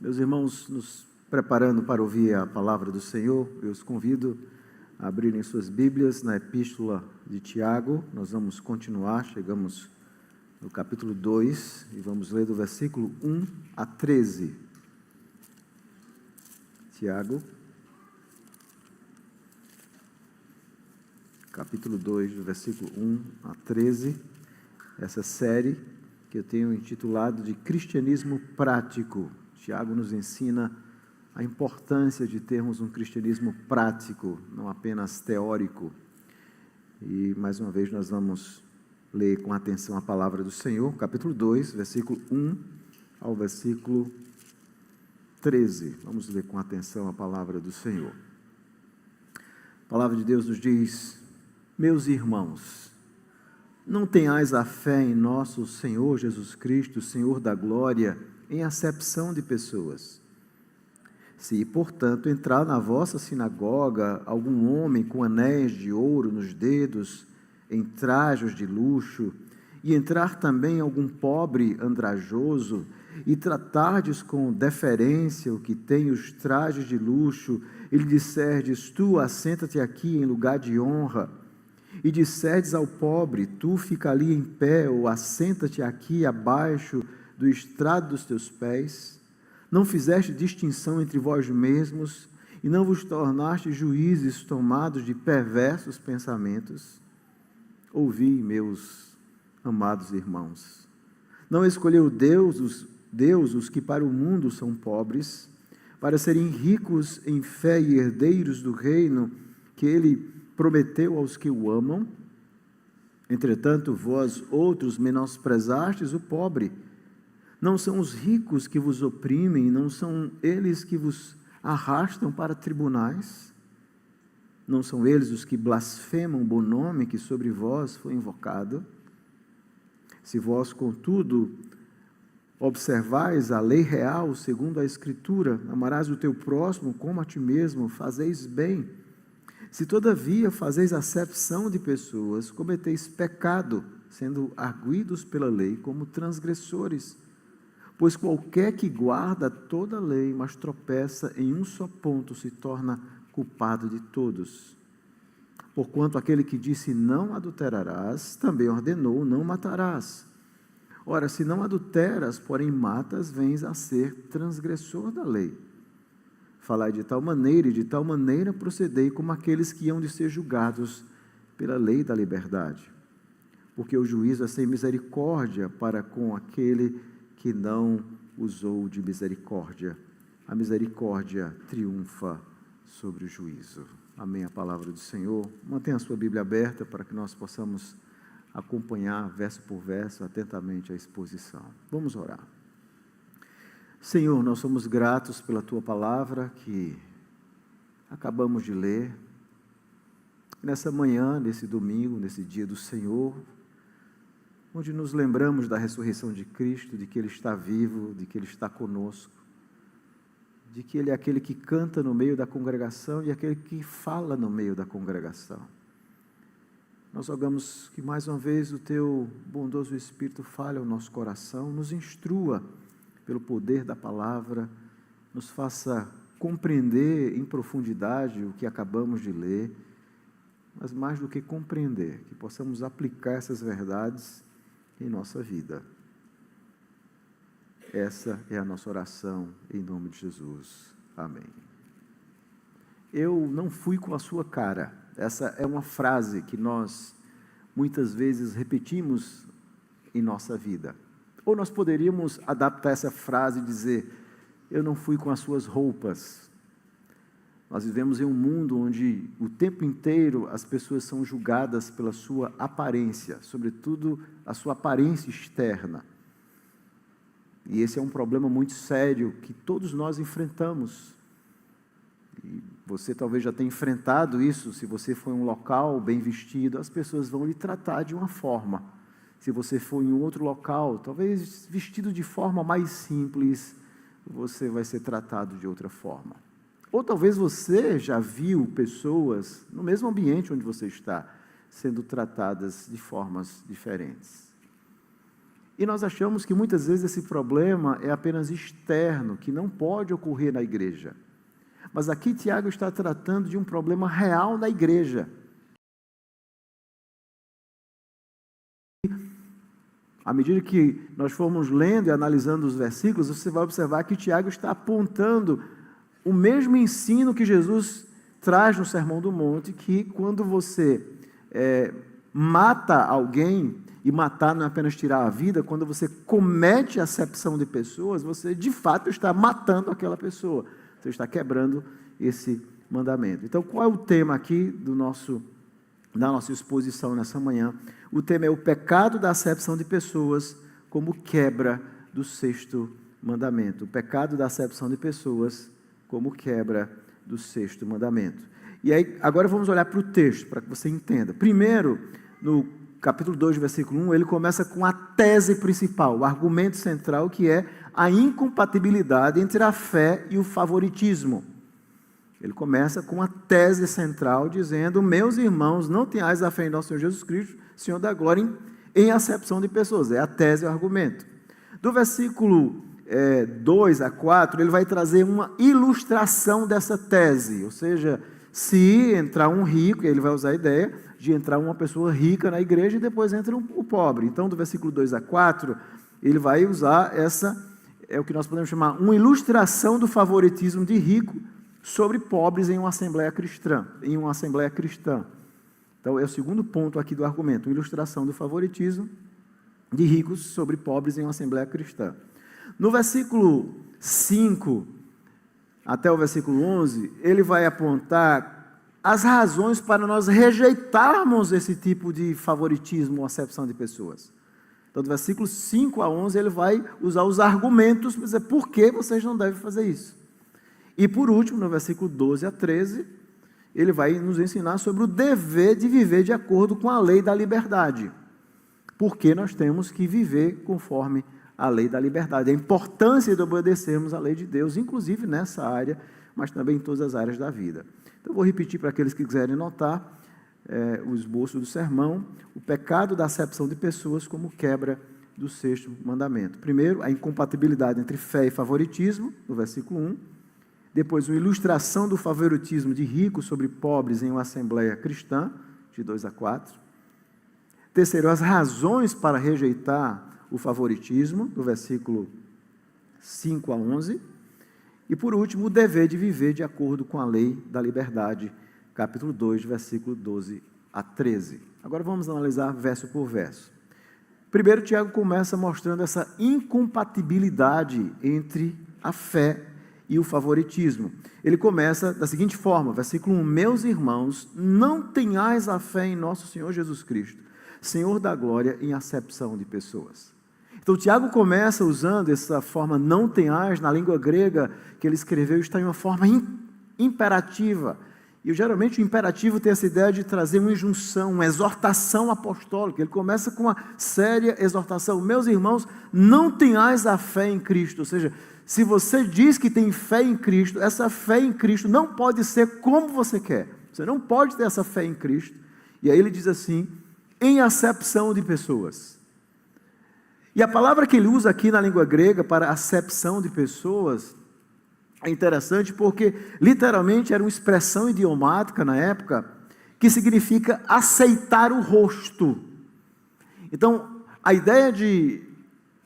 Meus irmãos, nos preparando para ouvir a palavra do Senhor, eu os convido a abrirem suas Bíblias na Epístola de Tiago. Nós vamos continuar, chegamos no capítulo 2 e vamos ler do versículo 1 a 13. Tiago, capítulo 2, do versículo 1 a 13, essa série que eu tenho intitulado de Cristianismo Prático. Tiago nos ensina a importância de termos um cristianismo prático, não apenas teórico. E, mais uma vez, nós vamos ler com atenção a palavra do Senhor, capítulo 2, versículo 1 ao versículo 13. Vamos ler com atenção a palavra do Senhor. A palavra de Deus nos diz: meus irmãos, não tenhais a fé em nosso Senhor Jesus Cristo, Senhor da glória, em acepção de pessoas. Se, portanto, entrar na vossa sinagoga algum homem com anéis de ouro nos dedos, em trajos de luxo, e entrar também algum pobre andrajoso, e tratardes com deferência o que tem os trajes de luxo, e lhe disserdes: tu assenta-te aqui em lugar de honra, e disserdes ao pobre: tu fica ali em pé, ou assenta-te aqui abaixo do estrado dos teus pés, não fizeste distinção entre vós mesmos, e não vos tornaste juízes tomados de perversos pensamentos? Ouvi, meus amados irmãos, não escolheu Deus os que para o mundo são pobres, para serem ricos em fé e herdeiros do reino que Ele prometeu aos que o amam? Entretanto, vós outros menosprezastes o pobre. Não são os ricos que vos oprimem, não são eles que vos arrastam para tribunais? Não são eles os que blasfemam o bom nome que sobre vós foi invocado? Se vós, contudo, observais a lei real segundo a Escritura, amarás o teu próximo como a ti mesmo, fazeis bem. Se todavia fazeis acepção de pessoas, cometeis pecado, sendo arguidos pela lei como transgressores. Pois qualquer que guarda toda a lei, mas tropeça em um só ponto, se torna culpado de todos. Porquanto aquele que disse não adulterarás, também ordenou não matarás. Ora, se não adulteras, porém matas, vens a ser transgressor da lei. Falai de tal maneira e de tal maneira procedei como aqueles que hão de ser julgados pela lei da liberdade. Porque o juízo é sem misericórdia para com aquele que não usou de misericórdia. A misericórdia triunfa sobre o juízo. Amém. A palavra do Senhor. Mantenha a sua Bíblia aberta para que nós possamos acompanhar verso por verso atentamente a exposição. Vamos orar. Senhor, nós somos gratos pela Tua palavra que acabamos de ler. Nessa manhã, nesse domingo, nesse dia do Senhor, onde nos lembramos da ressurreição de Cristo, de que Ele está vivo, de que Ele está conosco, de que Ele é aquele que canta no meio da congregação e aquele que fala no meio da congregação. Nós rogamos que mais uma vez o Teu bondoso Espírito fale ao nosso coração, nos instrua pelo poder da palavra, nos faça compreender em profundidade o que acabamos de ler, mas mais do que compreender, que possamos aplicar essas verdades em nossa vida. Essa é a nossa oração em nome de Jesus. Amém. Eu não fui com a sua cara. Essa é uma frase que nós muitas vezes repetimos em nossa vida. Ou nós poderíamos adaptar essa frase e dizer: eu não fui com as suas roupas. Nós vivemos em um mundo onde o tempo inteiro as pessoas são julgadas pela sua aparência, sobretudo a sua aparência externa. E esse é um problema muito sério que todos nós enfrentamos. E você talvez já tenha enfrentado isso. Se você for em um local bem vestido, as pessoas vão lhe tratar de uma forma. Se você for em um outro local, talvez vestido de forma mais simples, você vai ser tratado de outra forma. Ou talvez você já viu pessoas no mesmo ambiente onde você está, sendo tratadas de formas diferentes. E nós achamos que muitas vezes esse problema é apenas externo, que não pode ocorrer na igreja. Mas aqui Tiago está tratando de um problema real na igreja. À medida que nós formos lendo e analisando os versículos, você vai observar que Tiago está apontando o mesmo ensino que Jesus traz no Sermão do Monte, que quando você mata alguém, e matar não é apenas tirar a vida, quando você comete acepção de pessoas, você de fato está matando aquela pessoa, você está quebrando esse mandamento. Então, qual é o tema aqui da nossa exposição nessa manhã? O tema é o pecado da acepção de pessoas como quebra do sexto mandamento. O pecado da acepção de pessoas como quebra do sexto mandamento. E aí, agora vamos olhar para o texto, para que você entenda. Primeiro, no capítulo 2, versículo 1, ele começa com a tese principal, o argumento central, que é a incompatibilidade entre a fé e o favoritismo. Ele começa com a tese central, dizendo: meus irmãos, não tenhais a fé em nosso Senhor Jesus Cristo, Senhor da glória, em acepção de pessoas. É a tese e o argumento. Do versículo 2 a 4, ele vai trazer uma ilustração dessa tese, ou seja, se entrar um rico, ele vai usar a ideia de entrar uma pessoa rica na igreja e depois entra o pobre. Então, do versículo 2 a 4, ele vai usar o que nós podemos chamar uma ilustração do favoritismo de rico sobre pobres em uma assembleia cristã. Então, é o segundo ponto aqui do argumento, uma ilustração do favoritismo de ricos sobre pobres em uma assembleia cristã. No versículo 5 até o versículo 11, ele vai apontar as razões para nós rejeitarmos esse tipo de favoritismo ou acepção de pessoas. Então, do versículo 5 a 11, ele vai usar os argumentos para dizer por que vocês não devem fazer isso. E por último, no versículo 12 a 13, ele vai nos ensinar sobre o dever de viver de acordo com a lei da liberdade. Porque nós temos que viver conforme a lei da liberdade. A importância de obedecermos a lei de Deus, inclusive nessa área, mas também em todas as áreas da vida. Então, eu vou repetir para aqueles que quiserem notar o esboço do sermão: o pecado da acepção de pessoas como quebra do sexto mandamento. Primeiro, a incompatibilidade entre fé e favoritismo, no versículo 1. Depois, uma ilustração do favoritismo de ricos sobre pobres em uma assembleia cristã, de 2 a 4. Terceiro, as razões para rejeitar o favoritismo, do versículo 5 a 11. E por último, o dever de viver de acordo com a lei da liberdade, capítulo 2, versículo 12 a 13. Agora vamos analisar verso por verso. Primeiro, Tiago começa mostrando essa incompatibilidade entre a fé e o favoritismo. Ele começa da seguinte forma, versículo 1: meus irmãos, não tenhais a fé em nosso Senhor Jesus Cristo, Senhor da glória, em acepção de pessoas. Então, Tiago começa usando essa forma não tenhais, na língua grega que ele escreveu, está em uma forma imperativa. E geralmente o imperativo tem essa ideia de trazer uma injunção, uma exortação apostólica. Ele começa com uma séria exortação: meus irmãos, não tenhais a fé em Cristo. Ou seja, se você diz que tem fé em Cristo, essa fé em Cristo não pode ser como você quer. Você não pode ter essa fé em Cristo. E aí ele diz assim: em acepção de pessoas. E a palavra que ele usa aqui na língua grega para acepção de pessoas é interessante porque literalmente era uma expressão idiomática na época que significa aceitar o rosto. Então, a ideia de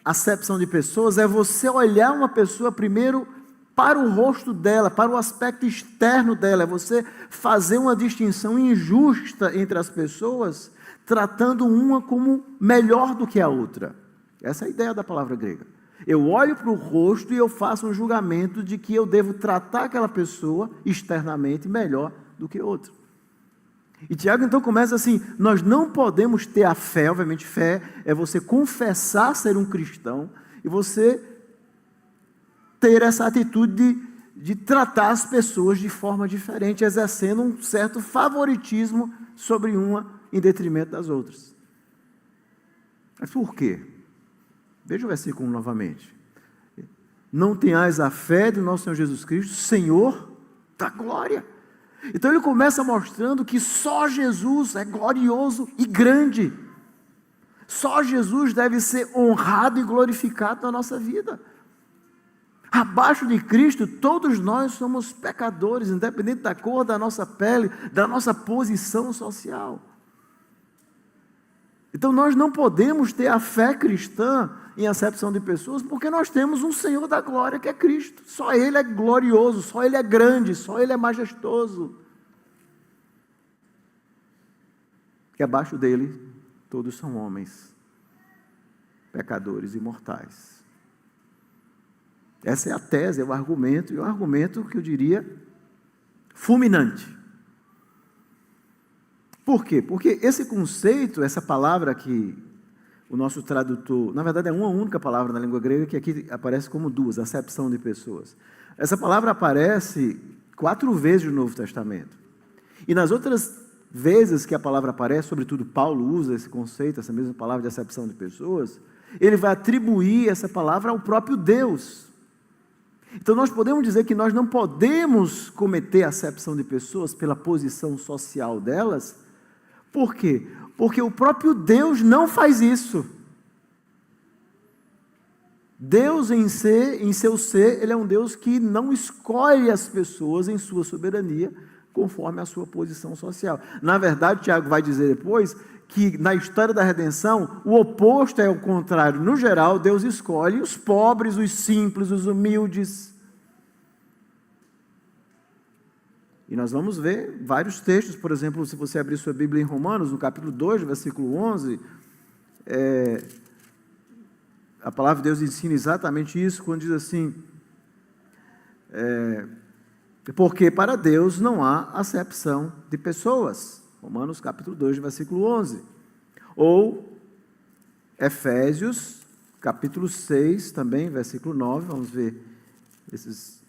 acepção de pessoas é você olhar uma pessoa primeiro para o rosto dela, para o aspecto externo dela, é você fazer uma distinção injusta entre as pessoas, tratando uma como melhor do que a outra. Essa é a ideia da palavra grega. Eu olho para o rosto e eu faço um julgamento de que eu devo tratar aquela pessoa externamente melhor do que outra. E Tiago então começa assim: nós não podemos ter a fé, obviamente fé é você confessar ser um cristão e você ter essa atitude de tratar as pessoas de forma diferente, exercendo um certo favoritismo sobre uma em detrimento das outras. Mas por quê? Veja o versículo novamente. Não tenhais a fé do nosso Senhor Jesus Cristo, Senhor da glória. Então ele começa mostrando que só Jesus é glorioso e grande. Só Jesus deve ser honrado e glorificado na nossa vida. Abaixo de Cristo, todos nós somos pecadores, independente da cor da nossa pele, da nossa posição social. Então nós não podemos ter a fé cristã em acepção de pessoas, porque nós temos um Senhor da glória que é Cristo. Só Ele é glorioso, só Ele é grande, só Ele é majestoso. Que abaixo dele, todos são homens, pecadores e mortais. Essa é a tese, é o argumento, e o argumento que eu diria fulminante. Por quê? Porque esse conceito, essa palavra que o nosso tradutor, na verdade é uma única palavra na língua grega, que aqui aparece como duas, acepção de pessoas. Essa palavra aparece 4 vezes no Novo Testamento. E nas outras vezes que a palavra aparece, sobretudo Paulo usa esse conceito, essa mesma palavra de acepção de pessoas, ele vai atribuir essa palavra ao próprio Deus. Então nós podemos dizer que nós não podemos cometer acepção de pessoas pela posição social delas. Por quê? Porque o próprio Deus não faz isso. Deus em seu ser, Ele é um Deus que não escolhe as pessoas em sua soberania, conforme a sua posição social. Na verdade, Tiago vai dizer depois, que na história da redenção, o oposto é o contrário. No geral, Deus escolhe os pobres, os simples, os humildes. E nós vamos ver vários textos, por exemplo, se você abrir sua Bíblia em Romanos, no capítulo 2, versículo 11, a palavra de Deus ensina exatamente isso, quando diz assim, porque para Deus não há acepção de pessoas. Romanos capítulo 2, versículo 11. Ou Efésios capítulo 6, também, versículo 9, vamos ver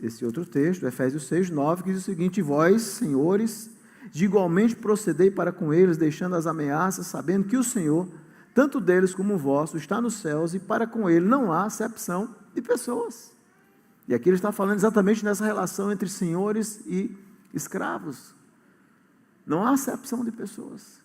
esse outro texto, Efésios 6, 9, que diz o seguinte: vós, senhores, de igualmente procedei para com eles, deixando as ameaças, sabendo que o Senhor, tanto deles como o vosso, está nos céus, e para com ele não há acepção de pessoas. E aqui ele está falando exatamente nessa relação entre senhores e escravos. Não há acepção de pessoas.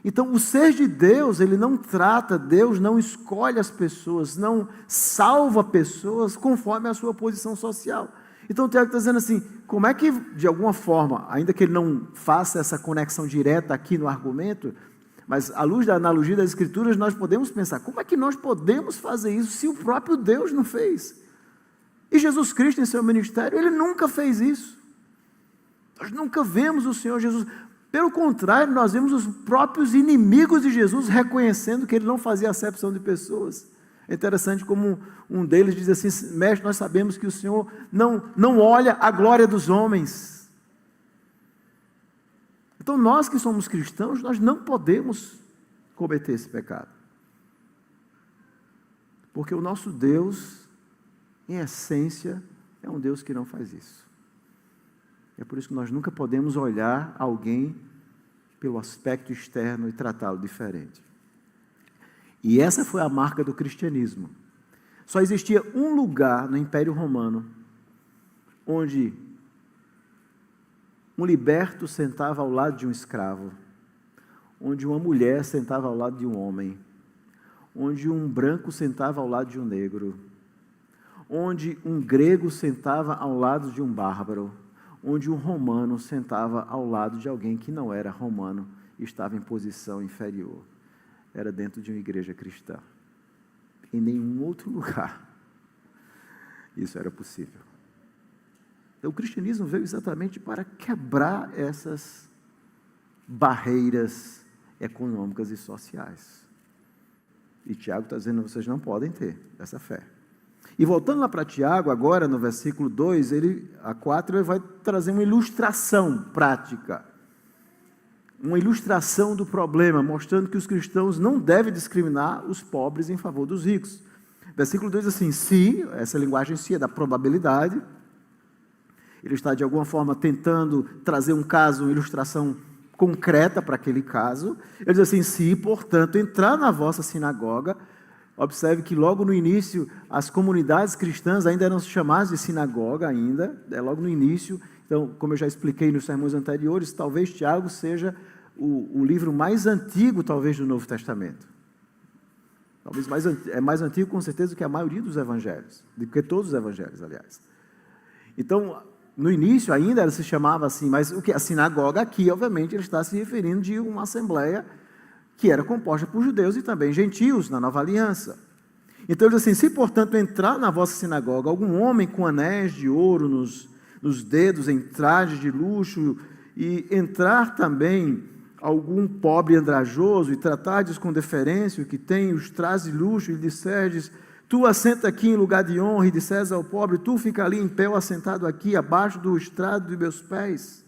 Então, o ser de Deus, Ele não trata, Deus não escolhe as pessoas, não salva pessoas conforme a sua posição social. Então, o Tiago está dizendo assim, como é que, de alguma forma, ainda que ele não faça essa conexão direta aqui no argumento, mas à luz da analogia das Escrituras, nós podemos pensar, como é que nós podemos fazer isso se o próprio Deus não fez? E Jesus Cristo, em seu ministério, Ele nunca fez isso. Nós nunca vemos o Senhor Jesus. Pelo contrário, nós vemos os próprios inimigos de Jesus reconhecendo que Ele não fazia acepção de pessoas. É interessante como um deles diz assim, mestre, nós sabemos que o Senhor não olha a glória dos homens. Então nós que somos cristãos, nós não podemos cometer esse pecado. Porque o nosso Deus, em essência, é um Deus que não faz isso. É por isso que nós nunca podemos olhar alguém pelo aspecto externo e tratá-lo diferente. E essa foi a marca do cristianismo. Só existia um lugar no Império Romano onde um liberto sentava ao lado de um escravo, onde uma mulher sentava ao lado de um homem, onde um branco sentava ao lado de um negro, onde um grego sentava ao lado de um bárbaro, onde um romano sentava ao lado de alguém que não era romano e estava em posição inferior. Era dentro de uma igreja cristã. Em nenhum outro lugar isso era possível. Então, o cristianismo veio exatamente para quebrar essas barreiras econômicas e sociais. E Tiago está dizendo, vocês não podem ter essa fé. E voltando lá para Tiago, agora no versículo 2, a 4, ele vai trazer uma ilustração prática. Uma ilustração do problema, mostrando que os cristãos não devem discriminar os pobres em favor dos ricos. Versículo 2 diz assim, se, essa linguagem se é da probabilidade, ele está de alguma forma tentando trazer um caso, uma ilustração concreta para aquele caso. Ele diz assim, se, portanto, entrar na vossa sinagoga. Observe que logo no início, as comunidades cristãs ainda eram chamadas de sinagoga ainda, logo no início. Então, como eu já expliquei nos sermões anteriores, talvez Tiago seja o livro mais antigo, talvez, do Novo Testamento. Talvez é mais antigo, com certeza, do que a maioria dos evangelhos, do que todos os evangelhos, aliás. Então, no início ainda ela se chamava assim, mas o que a sinagoga aqui, obviamente, ele está se referindo de uma assembleia que era composta por judeus e também gentios na Nova Aliança. Então ele diz assim: se portanto entrar na vossa sinagoga algum homem com anéis de ouro nos dedos, em trajes de luxo, e entrar também algum pobre andrajoso, e tratardes com deferência o que tem os trajes de luxo, e disserdes: tu assenta aqui em lugar de honra, e disseres ao pobre: tu fica ali em pé ou assentado aqui, abaixo do estrado dos meus pés.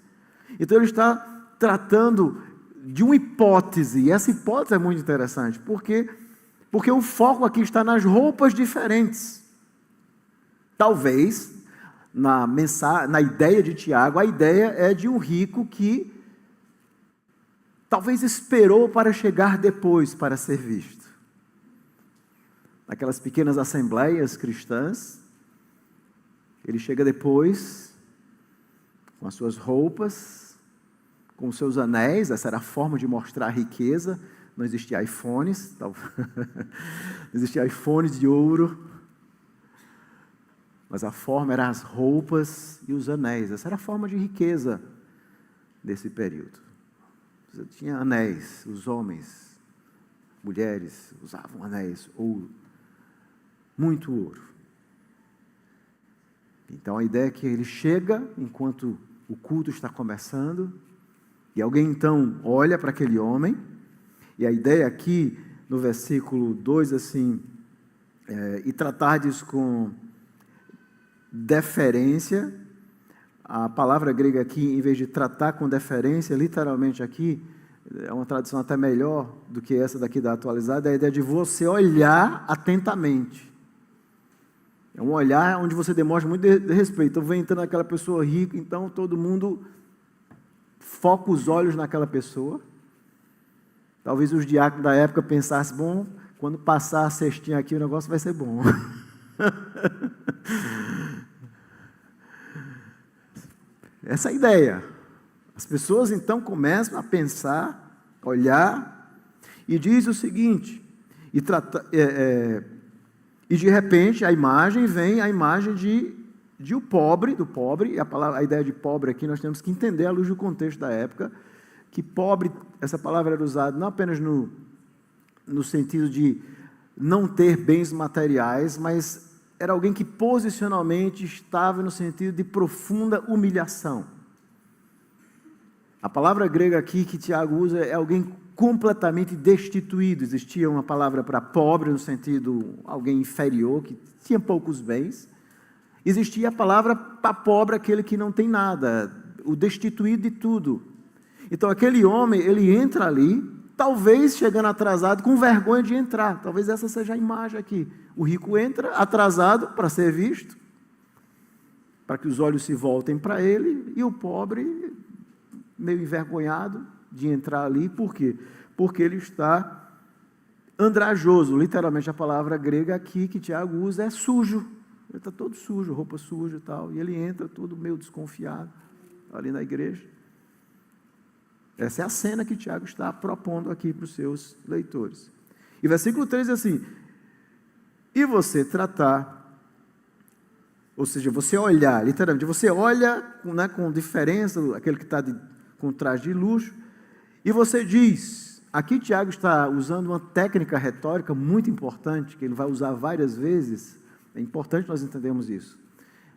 Então ele está tratando de uma hipótese, e essa hipótese é muito interessante, porque o foco aqui está nas roupas diferentes. Talvez, na ideia de Tiago, a ideia é de um rico que talvez esperou para chegar depois para ser visto. Naquelas pequenas assembleias cristãs, ele chega depois, com as suas roupas, com os seus anéis. Essa era a forma de mostrar a riqueza. Não existia iPhones, não existia iPhones de ouro, mas a forma era as roupas e os anéis. Essa era a forma de riqueza desse período. Você tinha anéis, os homens, mulheres usavam anéis, ouro, muito ouro. Então a ideia é que ele chega enquanto o culto está começando, e alguém então olha para aquele homem, e a ideia aqui no versículo 2, assim, e tratardes com deferência. A palavra grega aqui, em vez de tratar com deferência, literalmente aqui, é uma tradução até melhor do que essa daqui da atualizada, é a ideia de você olhar atentamente. É um olhar onde você demonstra muito de respeito. Então, vem entrando aquela pessoa rica, então todo mundo foca os olhos naquela pessoa. Talvez os diáconos da época pensassem: bom, quando passar a cestinha aqui, o negócio vai ser bom. Essa é a ideia. As pessoas então começam a pensar, olhar, e diz o seguinte, e de repente a imagem vem, a imagem do pobre, e a ideia de pobre aqui nós temos que entender à luz do contexto da época, que pobre, essa palavra era usada não apenas no sentido de não ter bens materiais, mas era alguém que posicionalmente estava no sentido de profunda humilhação. A palavra grega aqui que Tiago usa é alguém completamente destituído. Existia uma palavra para pobre no sentido alguém inferior, que tinha poucos bens. Existia a palavra para pobre, aquele que não tem nada, o destituído de tudo. Então aquele homem, ele entra ali, talvez chegando atrasado, com vergonha de entrar. Talvez essa seja a imagem aqui. O rico entra atrasado para ser visto, para que os olhos se voltem para ele, e o pobre, meio envergonhado de entrar ali. Por quê? Porque ele está andrajoso. Literalmente a palavra grega aqui que Tiago usa é sujo. Ele está todo sujo, roupa suja e tal. E ele entra todo meio desconfiado ali na igreja. Essa é a cena que Tiago está propondo aqui para os seus leitores. E versículo 3 é assim: e você tratar, ou seja, você olhar, literalmente, você olha, né, com diferença, aquele que está com traje de luxo, e você diz, aqui Tiago está usando uma técnica retórica muito importante, que ele vai usar várias vezes, é importante nós entendermos isso.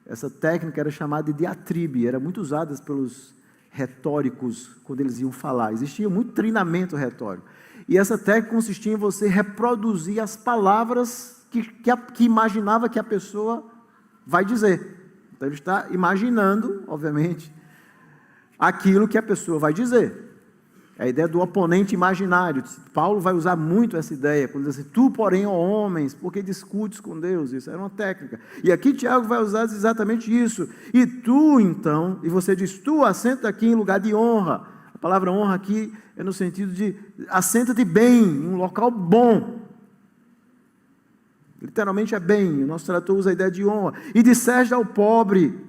Essa técnica era chamada de diatribe, era muito usada pelos retóricos quando eles iam falar. Existia muito treinamento retórico. E essa técnica consistia em você reproduzir as palavras que imaginava que a pessoa vai dizer. Então ele está imaginando, obviamente, aquilo que a pessoa vai dizer. É a ideia do oponente imaginário. Paulo vai usar muito essa ideia, quando diz assim: tu, porém, ó homens, porque discutes com Deus. Isso era uma técnica. E aqui Tiago vai usar exatamente isso. E tu, então, e você diz: tu, assenta aqui em lugar de honra. A palavra honra aqui é no sentido de assenta-te bem, em um local bom. Literalmente é bem. O nosso tradutor usa a ideia de honra. E disseste ao pobre: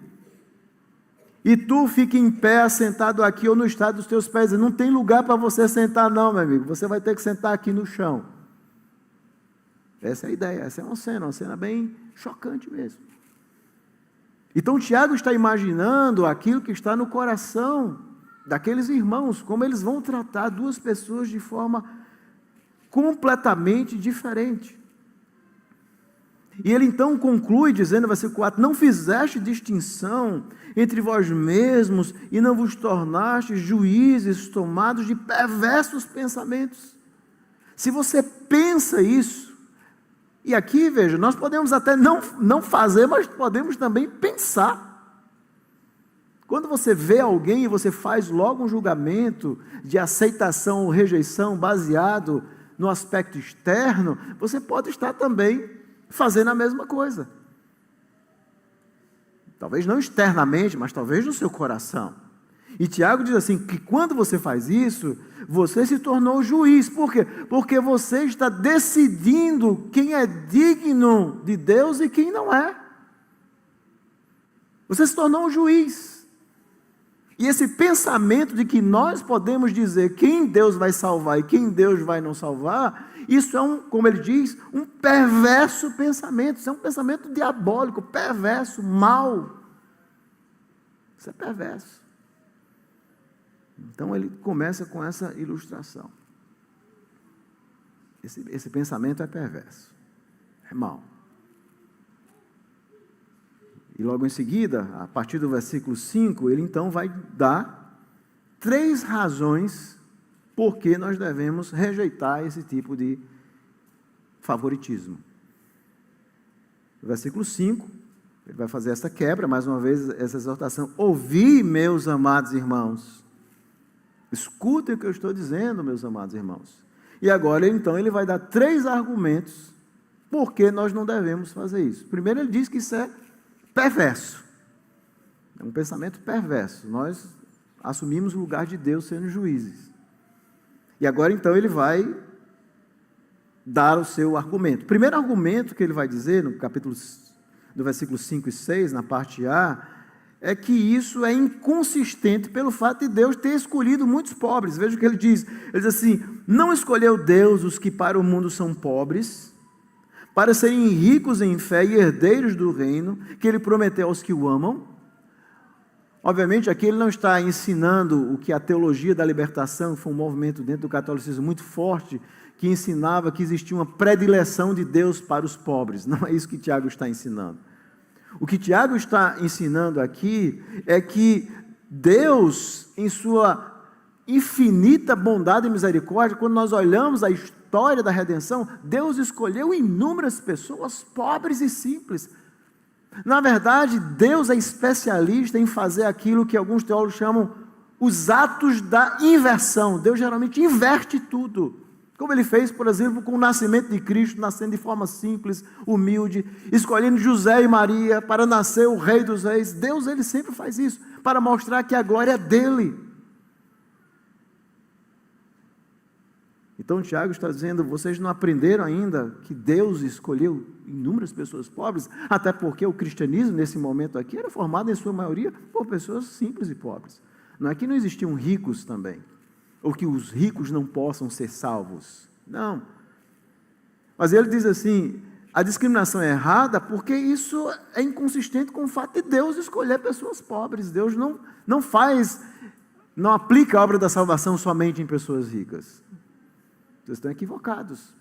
e tu fica em pé, assentado aqui ou no estado dos teus pés. Não tem lugar para você sentar não, meu amigo. Você vai ter que sentar aqui no chão. Essa é a ideia, essa é uma cena bem chocante mesmo. Então Tiago está imaginando aquilo que está no coração daqueles irmãos, como eles vão tratar duas pessoas de forma completamente diferente. E ele então conclui dizendo no versículo 4, não fizeste distinção entre vós mesmos e não vos tornastes juízes tomados de perversos pensamentos. Se você pensa isso, e aqui veja, nós podemos até não fazer, mas podemos também pensar. Quando você vê alguém e você faz logo um julgamento de aceitação ou rejeição baseado no aspecto externo, você pode estar também fazendo a mesma coisa. Talvez não externamente, mas talvez no seu coração. E Tiago diz assim, que quando você faz isso, você se tornou juiz. Por quê? Porque você está decidindo quem é digno de Deus e quem não é. Você se tornou um juiz. E esse pensamento de que nós podemos dizer quem Deus vai salvar e quem Deus vai não salvar, isso é como ele diz, um perverso pensamento. Isso é um pensamento diabólico, perverso, mau. Isso é perverso. Então ele começa com essa ilustração. Esse pensamento é perverso, é mau. E logo em seguida, a partir do versículo 5, ele então vai dar 3 razões por que nós devemos rejeitar esse tipo de favoritismo. No versículo 5, ele vai fazer essa quebra, mais uma vez, essa exortação. Ouvi, meus amados irmãos. Escutem o que eu estou dizendo, meus amados irmãos. E agora, então, ele vai dar 3 argumentos por que nós não devemos fazer isso. Primeiro, ele diz que isso é perverso. É um pensamento perverso. Nós assumimos o lugar de Deus sendo juízes. E agora, então, ele vai dar o seu argumento. O primeiro argumento que ele vai dizer, no versículo 5 e 6, na parte A, é que isso é inconsistente pelo fato de Deus ter escolhido muitos pobres. Veja o que ele diz. Ele diz assim, não escolheu Deus os que para o mundo são pobres, para serem ricos em fé e herdeiros do reino, que ele prometeu aos que o amam. Obviamente, aqui ele não está ensinando o que a teologia da libertação, foi um movimento dentro do catolicismo muito forte, que ensinava que existia uma predileção de Deus para os pobres. Não é isso que Tiago está ensinando. O que Tiago está ensinando aqui é que Deus, em sua infinita bondade e misericórdia, quando nós olhamos a história da redenção, Deus escolheu inúmeras pessoas pobres e simples. Na verdade, Deus é especialista em fazer aquilo que alguns teólogos chamam os atos da inversão. Deus geralmente inverte tudo. Como ele fez, por exemplo, com o nascimento de Cristo, nascendo de forma simples, humilde, escolhendo José e Maria para nascer o Rei dos Reis. Deus, ele sempre faz isso, para mostrar que a glória é dele. Então, Tiago está dizendo, vocês não aprenderam ainda que Deus escolheu inúmeras pessoas pobres, até porque o cristianismo, nesse momento aqui, era formado, em sua maioria, por pessoas simples e pobres. Não é que não existiam ricos também, ou que os ricos não possam ser salvos. Não. Mas ele diz assim, a discriminação é errada porque isso é inconsistente com o fato de Deus escolher pessoas pobres. Deus não aplica a obra da salvação somente em pessoas ricas. Vocês estão equivocados.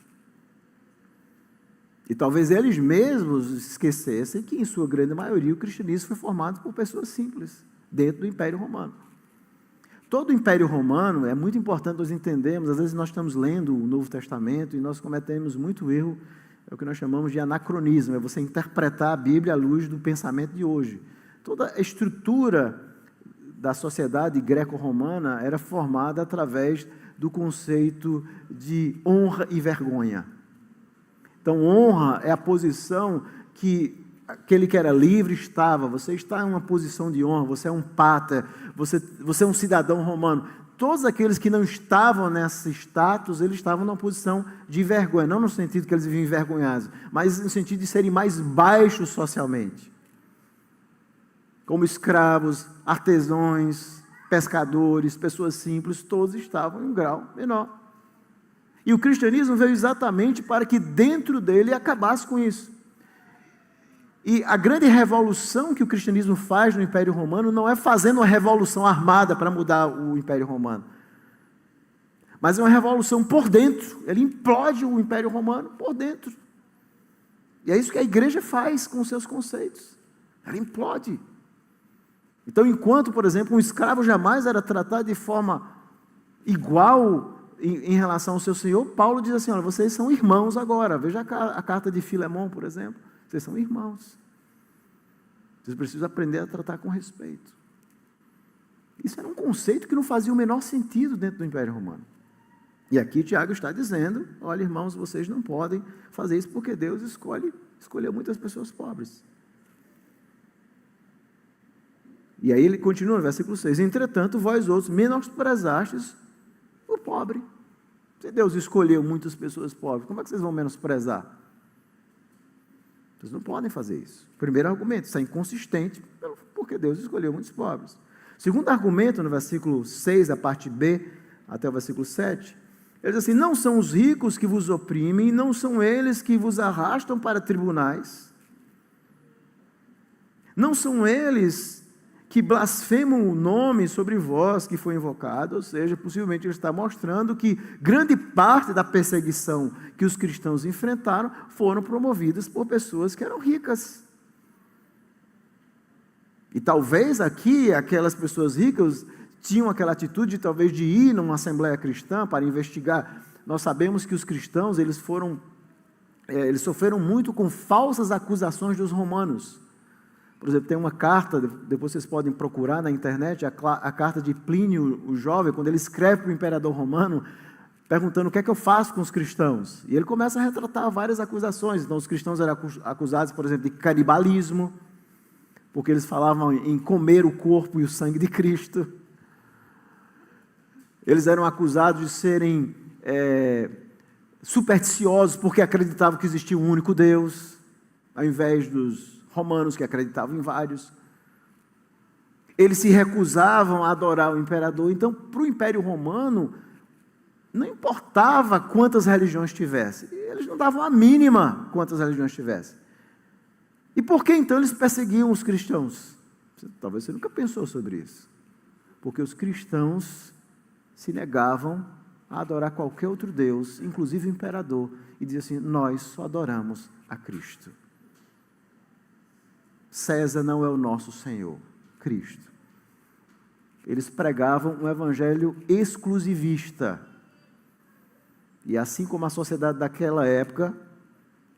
E talvez eles mesmos esquecessem que, em sua grande maioria, o cristianismo foi formado por pessoas simples, dentro do Império Romano. Todo o Império Romano, é muito importante nós entendermos, às vezes nós estamos lendo o Novo Testamento e nós cometemos muito erro, é o que nós chamamos de anacronismo, é você interpretar a Bíblia à luz do pensamento de hoje. Toda a estrutura da sociedade greco-romana era formada através do conceito de honra e vergonha. Então, honra é a posição que aquele que era livre estava. Você está em uma posição de honra, você é um pátria, você é um cidadão romano. Todos aqueles que não estavam nesse status, eles estavam numa posição de vergonha, não no sentido que eles viviam envergonhados, mas no sentido de serem mais baixos socialmente. Como escravos, artesãos, pescadores, pessoas simples, todos estavam em um grau menor. E o cristianismo veio exatamente para que dentro dele acabasse com isso. E a grande revolução que o cristianismo faz no Império Romano não é fazendo uma revolução armada para mudar o Império Romano, mas é uma revolução por dentro. Ele implode o Império Romano por dentro. E é isso que a igreja faz com os seus conceitos. Ela implode. Então, enquanto, por exemplo, um escravo jamais era tratado de forma igual em relação ao seu senhor, Paulo diz assim: olha, vocês são irmãos agora. Veja a carta de Filemão, por exemplo. Vocês são irmãos. Vocês precisam aprender a tratar com respeito. Isso era um conceito que não fazia o menor sentido dentro do Império Romano. E aqui Tiago está dizendo: olha, irmãos, vocês não podem fazer isso porque Deus escolheu muitas pessoas pobres. E aí ele continua no versículo 6: entretanto, vós outros menosprezastes o pobre. Se Deus escolheu muitas pessoas pobres, como é que vocês vão menosprezar? Vocês não podem fazer isso. Primeiro argumento, isso é inconsistente, porque Deus escolheu muitos pobres. Segundo argumento, no versículo 6, a parte B, até o versículo 7, ele diz assim: não são os ricos que vos oprimem, não são eles que vos arrastam para tribunais, não são eles que blasfemam o nome sobre vós que foi invocado. Ou seja, possivelmente ele está mostrando que grande parte da perseguição que os cristãos enfrentaram foram promovidas por pessoas que eram ricas. E talvez aqui aquelas pessoas ricas tinham aquela atitude talvez de ir numa assembleia cristã para investigar. Nós sabemos que os cristãos eles sofreram muito com falsas acusações dos romanos. Por exemplo, tem uma carta, depois vocês podem procurar na internet, a carta de Plínio o Jovem, quando ele escreve para o imperador romano, perguntando o que é que eu faço com os cristãos. E ele começa a retratar várias acusações. Então, os cristãos eram acusados, por exemplo, de canibalismo, porque eles falavam em comer o corpo e o sangue de Cristo. Eles eram acusados de serem supersticiosos, porque acreditavam que existia um único Deus, ao invés dos romanos que acreditavam em vários. Eles se recusavam a adorar o imperador. Então, para o Império Romano, não importava quantas religiões tivesse, eles não davam a mínima quantas religiões tivesse. E por que então eles perseguiam os cristãos? Talvez você nunca pensou sobre isso. Porque os cristãos se negavam a adorar qualquer outro Deus, inclusive o imperador, e diziam assim: nós só adoramos a Cristo. César não é o nosso Senhor, Cristo. Eles pregavam um evangelho exclusivista. E assim como a sociedade daquela época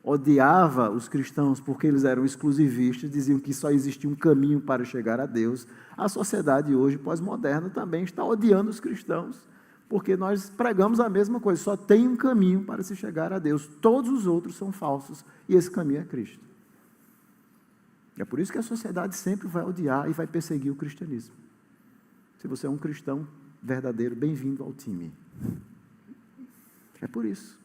odiava os cristãos porque eles eram exclusivistas, diziam que só existia um caminho para chegar a Deus, a sociedade hoje pós-moderna também está odiando os cristãos, porque nós pregamos a mesma coisa: só tem um caminho para se chegar a Deus, todos os outros são falsos, e esse caminho é Cristo. É por isso que a sociedade sempre vai odiar e vai perseguir o cristianismo. Se você é um cristão verdadeiro, bem-vindo ao time. É por isso.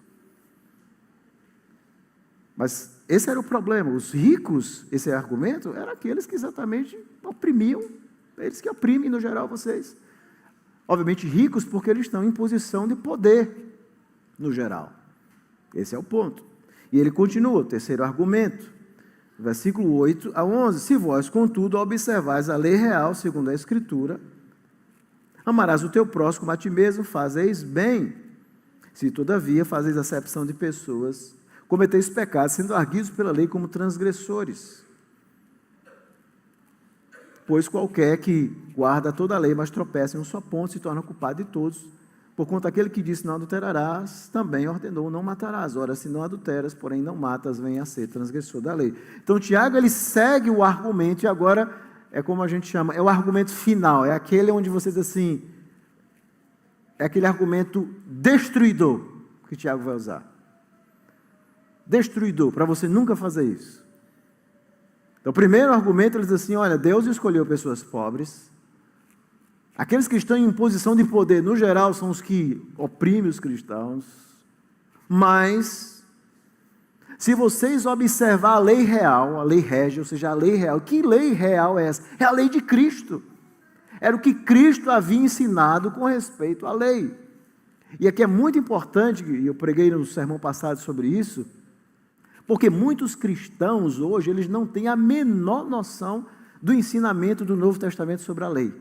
Mas esse era o problema. Os ricos, esse argumento, eram aqueles que exatamente oprimiam, eles que oprimem no geral vocês. Obviamente ricos porque eles estão em posição de poder no geral. Esse é o ponto. E ele continua, o terceiro argumento. Versículo 8 a 11, se vós, contudo, observais a lei real, segundo a Escritura, amarás o teu próximo a ti mesmo, fazeis bem. Se, todavia, fazeis acepção de pessoas, cometeis pecados, sendo arguidos pela lei como transgressores. Pois qualquer que guarda toda a lei, mas tropeça em um só ponto, se torna culpado de todos. Porquanto aquele que disse não adulterarás, também ordenou não matarás. Ora, se não adulteras, porém não matas, vem a ser transgressor da lei. Então, Tiago, ele segue o argumento, e agora é como a gente chama, é o argumento final, é aquele onde você diz assim, é aquele argumento destruidor que Tiago vai usar. Destruidor, para você nunca fazer isso. Então, o primeiro argumento, ele diz assim: olha, Deus escolheu pessoas pobres. Aqueles que estão em posição de poder, no geral, são os que oprimem os cristãos. Mas, se vocês observar a lei real, a lei régia, ou seja, a lei real, que lei real é essa? É a lei de Cristo. Era o que Cristo havia ensinado com respeito à lei. E aqui é muito importante, e eu preguei no sermão passado sobre isso, porque muitos cristãos hoje, eles não têm a menor noção do ensinamento do Novo Testamento sobre a lei.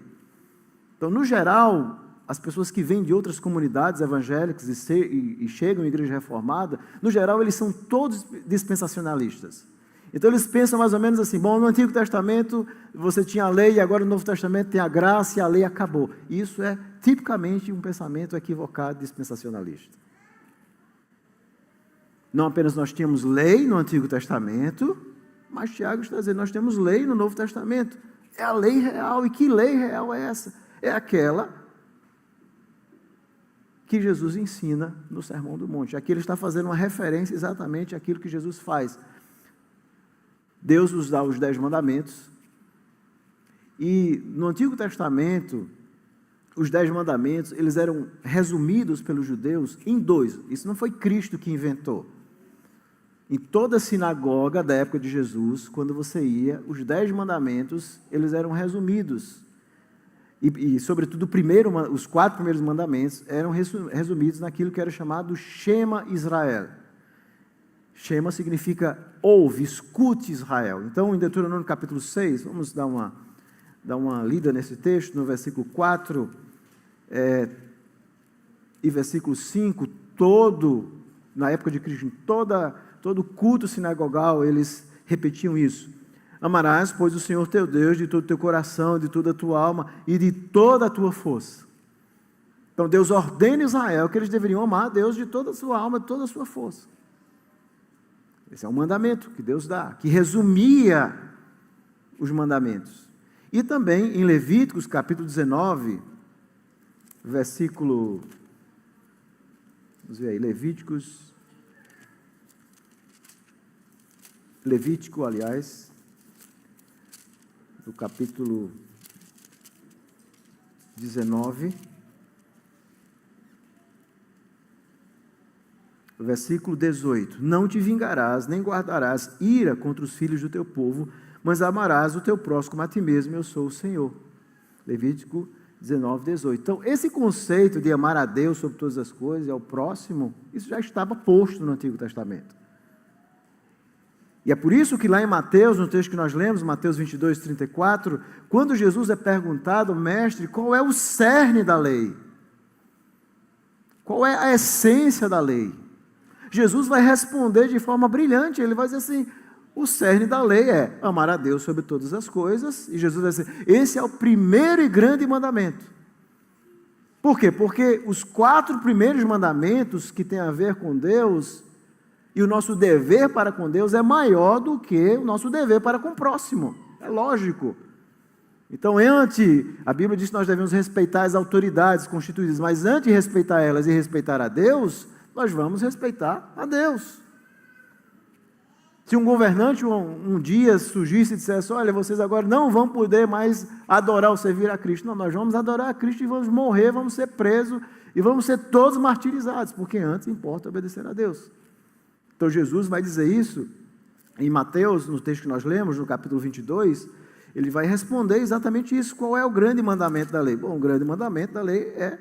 Então, no geral, as pessoas que vêm de outras comunidades evangélicas e chegam à igreja reformada, no geral, eles são todos dispensacionalistas. Então, eles pensam mais ou menos assim, bom, no Antigo Testamento você tinha a lei, e agora no Novo Testamento tem a graça e a lei acabou. Isso é tipicamente um pensamento equivocado dispensacionalista. Não apenas nós tínhamos lei no Antigo Testamento, mas Tiago está dizendo, nós temos lei no Novo Testamento. É a lei real. E que lei real é essa? É aquela que Jesus ensina no Sermão do Monte. Aqui ele está fazendo uma referência exatamente àquilo que Jesus faz. Deus nos dá os 10 mandamentos. E no Antigo Testamento, os 10 mandamentos, eles eram resumidos pelos judeus em 2. Isso não foi Cristo que inventou. Em toda a sinagoga da época de Jesus, quando você ia, os 10 mandamentos, eles eram resumidos. E sobretudo, os 4 primeiros mandamentos eram resumidos naquilo que era chamado Shema Israel. Shema significa ouve, escute Israel. Então, em Deuteronômio capítulo 6, vamos dar uma lida nesse texto, no versículo 4 e versículo 5, na época de Cristo, todo culto sinagogal, eles repetiam isso. Amarás, pois, o Senhor teu Deus de todo o teu coração, de toda a tua alma e de toda a tua força. Então, Deus ordena a Israel que eles deveriam amar a Deus de toda a sua alma, de toda a sua força. Esse é um mandamento que Deus dá, que resumia os mandamentos. E também em Levíticos, capítulo 19, versículo... Vamos ver aí, Levítico, aliás, do capítulo 19, versículo 18. Não te vingarás, nem guardarás ira contra os filhos do teu povo, mas amarás o teu próximo como a ti mesmo, eu sou o Senhor. Levítico 19, 18. Então, esse conceito de amar a Deus sobre todas as coisas e ao próximo, isso já estava posto no Antigo Testamento. E é por isso que lá em Mateus, no texto que nós lemos, Mateus 22, 34, quando Jesus é perguntado, mestre, qual é o cerne da lei? Qual é a essência da lei? Jesus vai responder de forma brilhante, ele vai dizer assim, o cerne da lei é amar a Deus sobre todas as coisas, e Jesus vai dizer, esse é o primeiro e grande mandamento. Por quê? Porque os 4 primeiros mandamentos que têm a ver com Deus, e o nosso dever para com Deus é maior do que o nosso dever para com o próximo. É lógico. Então, a Bíblia diz que nós devemos respeitar as autoridades constituídas, mas antes de respeitar elas e respeitar a Deus, nós vamos respeitar a Deus. Se um governante um dia surgisse e dissesse, olha, vocês agora não vão poder mais adorar ou servir a Cristo. Não, nós vamos adorar a Cristo e vamos morrer, vamos ser presos e vamos ser todos martirizados, porque antes importa obedecer a Deus. Então, Jesus vai dizer isso em Mateus, no texto que nós lemos, no capítulo 22, ele vai responder exatamente isso. Qual é o grande mandamento da lei? Bom, o grande mandamento da lei é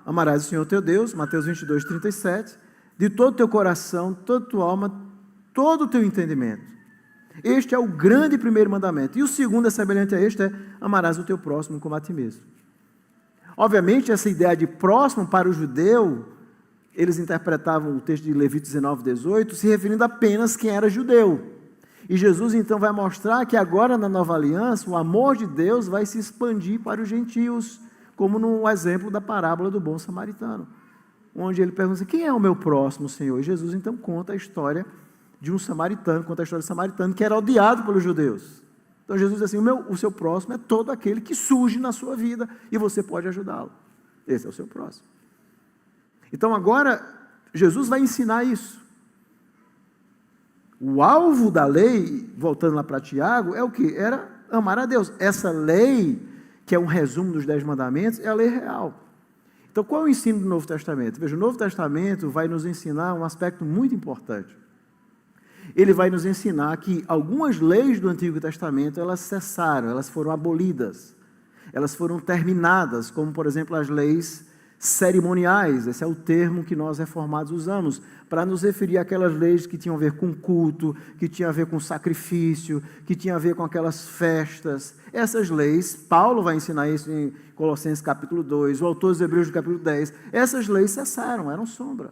amarás o Senhor teu Deus, Mateus 22, 37, de todo o teu coração, toda a tua alma, todo o teu entendimento. Este é o grande primeiro mandamento. E o segundo é semelhante a este, é amarás o teu próximo como a ti mesmo. Obviamente, essa ideia de próximo para o judeu, eles interpretavam o texto de Levítico 19, 18, se referindo apenas quem era judeu. E Jesus então vai mostrar que agora na nova aliança, o amor de Deus vai se expandir para os gentios, como no exemplo da parábola do bom samaritano, onde ele pergunta, quem é o meu próximo, Senhor? E Jesus então conta a história de um samaritano, conta a história de um samaritano que era odiado pelos judeus. Então Jesus diz assim, o seu próximo é todo aquele que surge na sua vida e você pode ajudá-lo. Esse é o seu próximo. Então agora, Jesus vai ensinar isso. O alvo da lei, voltando lá para Tiago, é o que? Era amar a Deus. Essa lei, que é um resumo dos 10 mandamentos, é a lei real. Então qual é o ensino do Novo Testamento? Veja, o Novo Testamento vai nos ensinar um aspecto muito importante. Ele vai nos ensinar que algumas leis do Antigo Testamento, elas cessaram, elas foram abolidas. Elas foram terminadas, como por exemplo as leis cerimoniais. Esse é o termo que nós reformados usamos para nos referir àquelas leis que tinham a ver com culto, que tinham a ver com sacrifício, que tinham a ver com aquelas festas. Essas leis, Paulo vai ensinar isso em Colossenses capítulo 2, o autor dos Hebreus do capítulo 10, essas leis cessaram, eram sombra.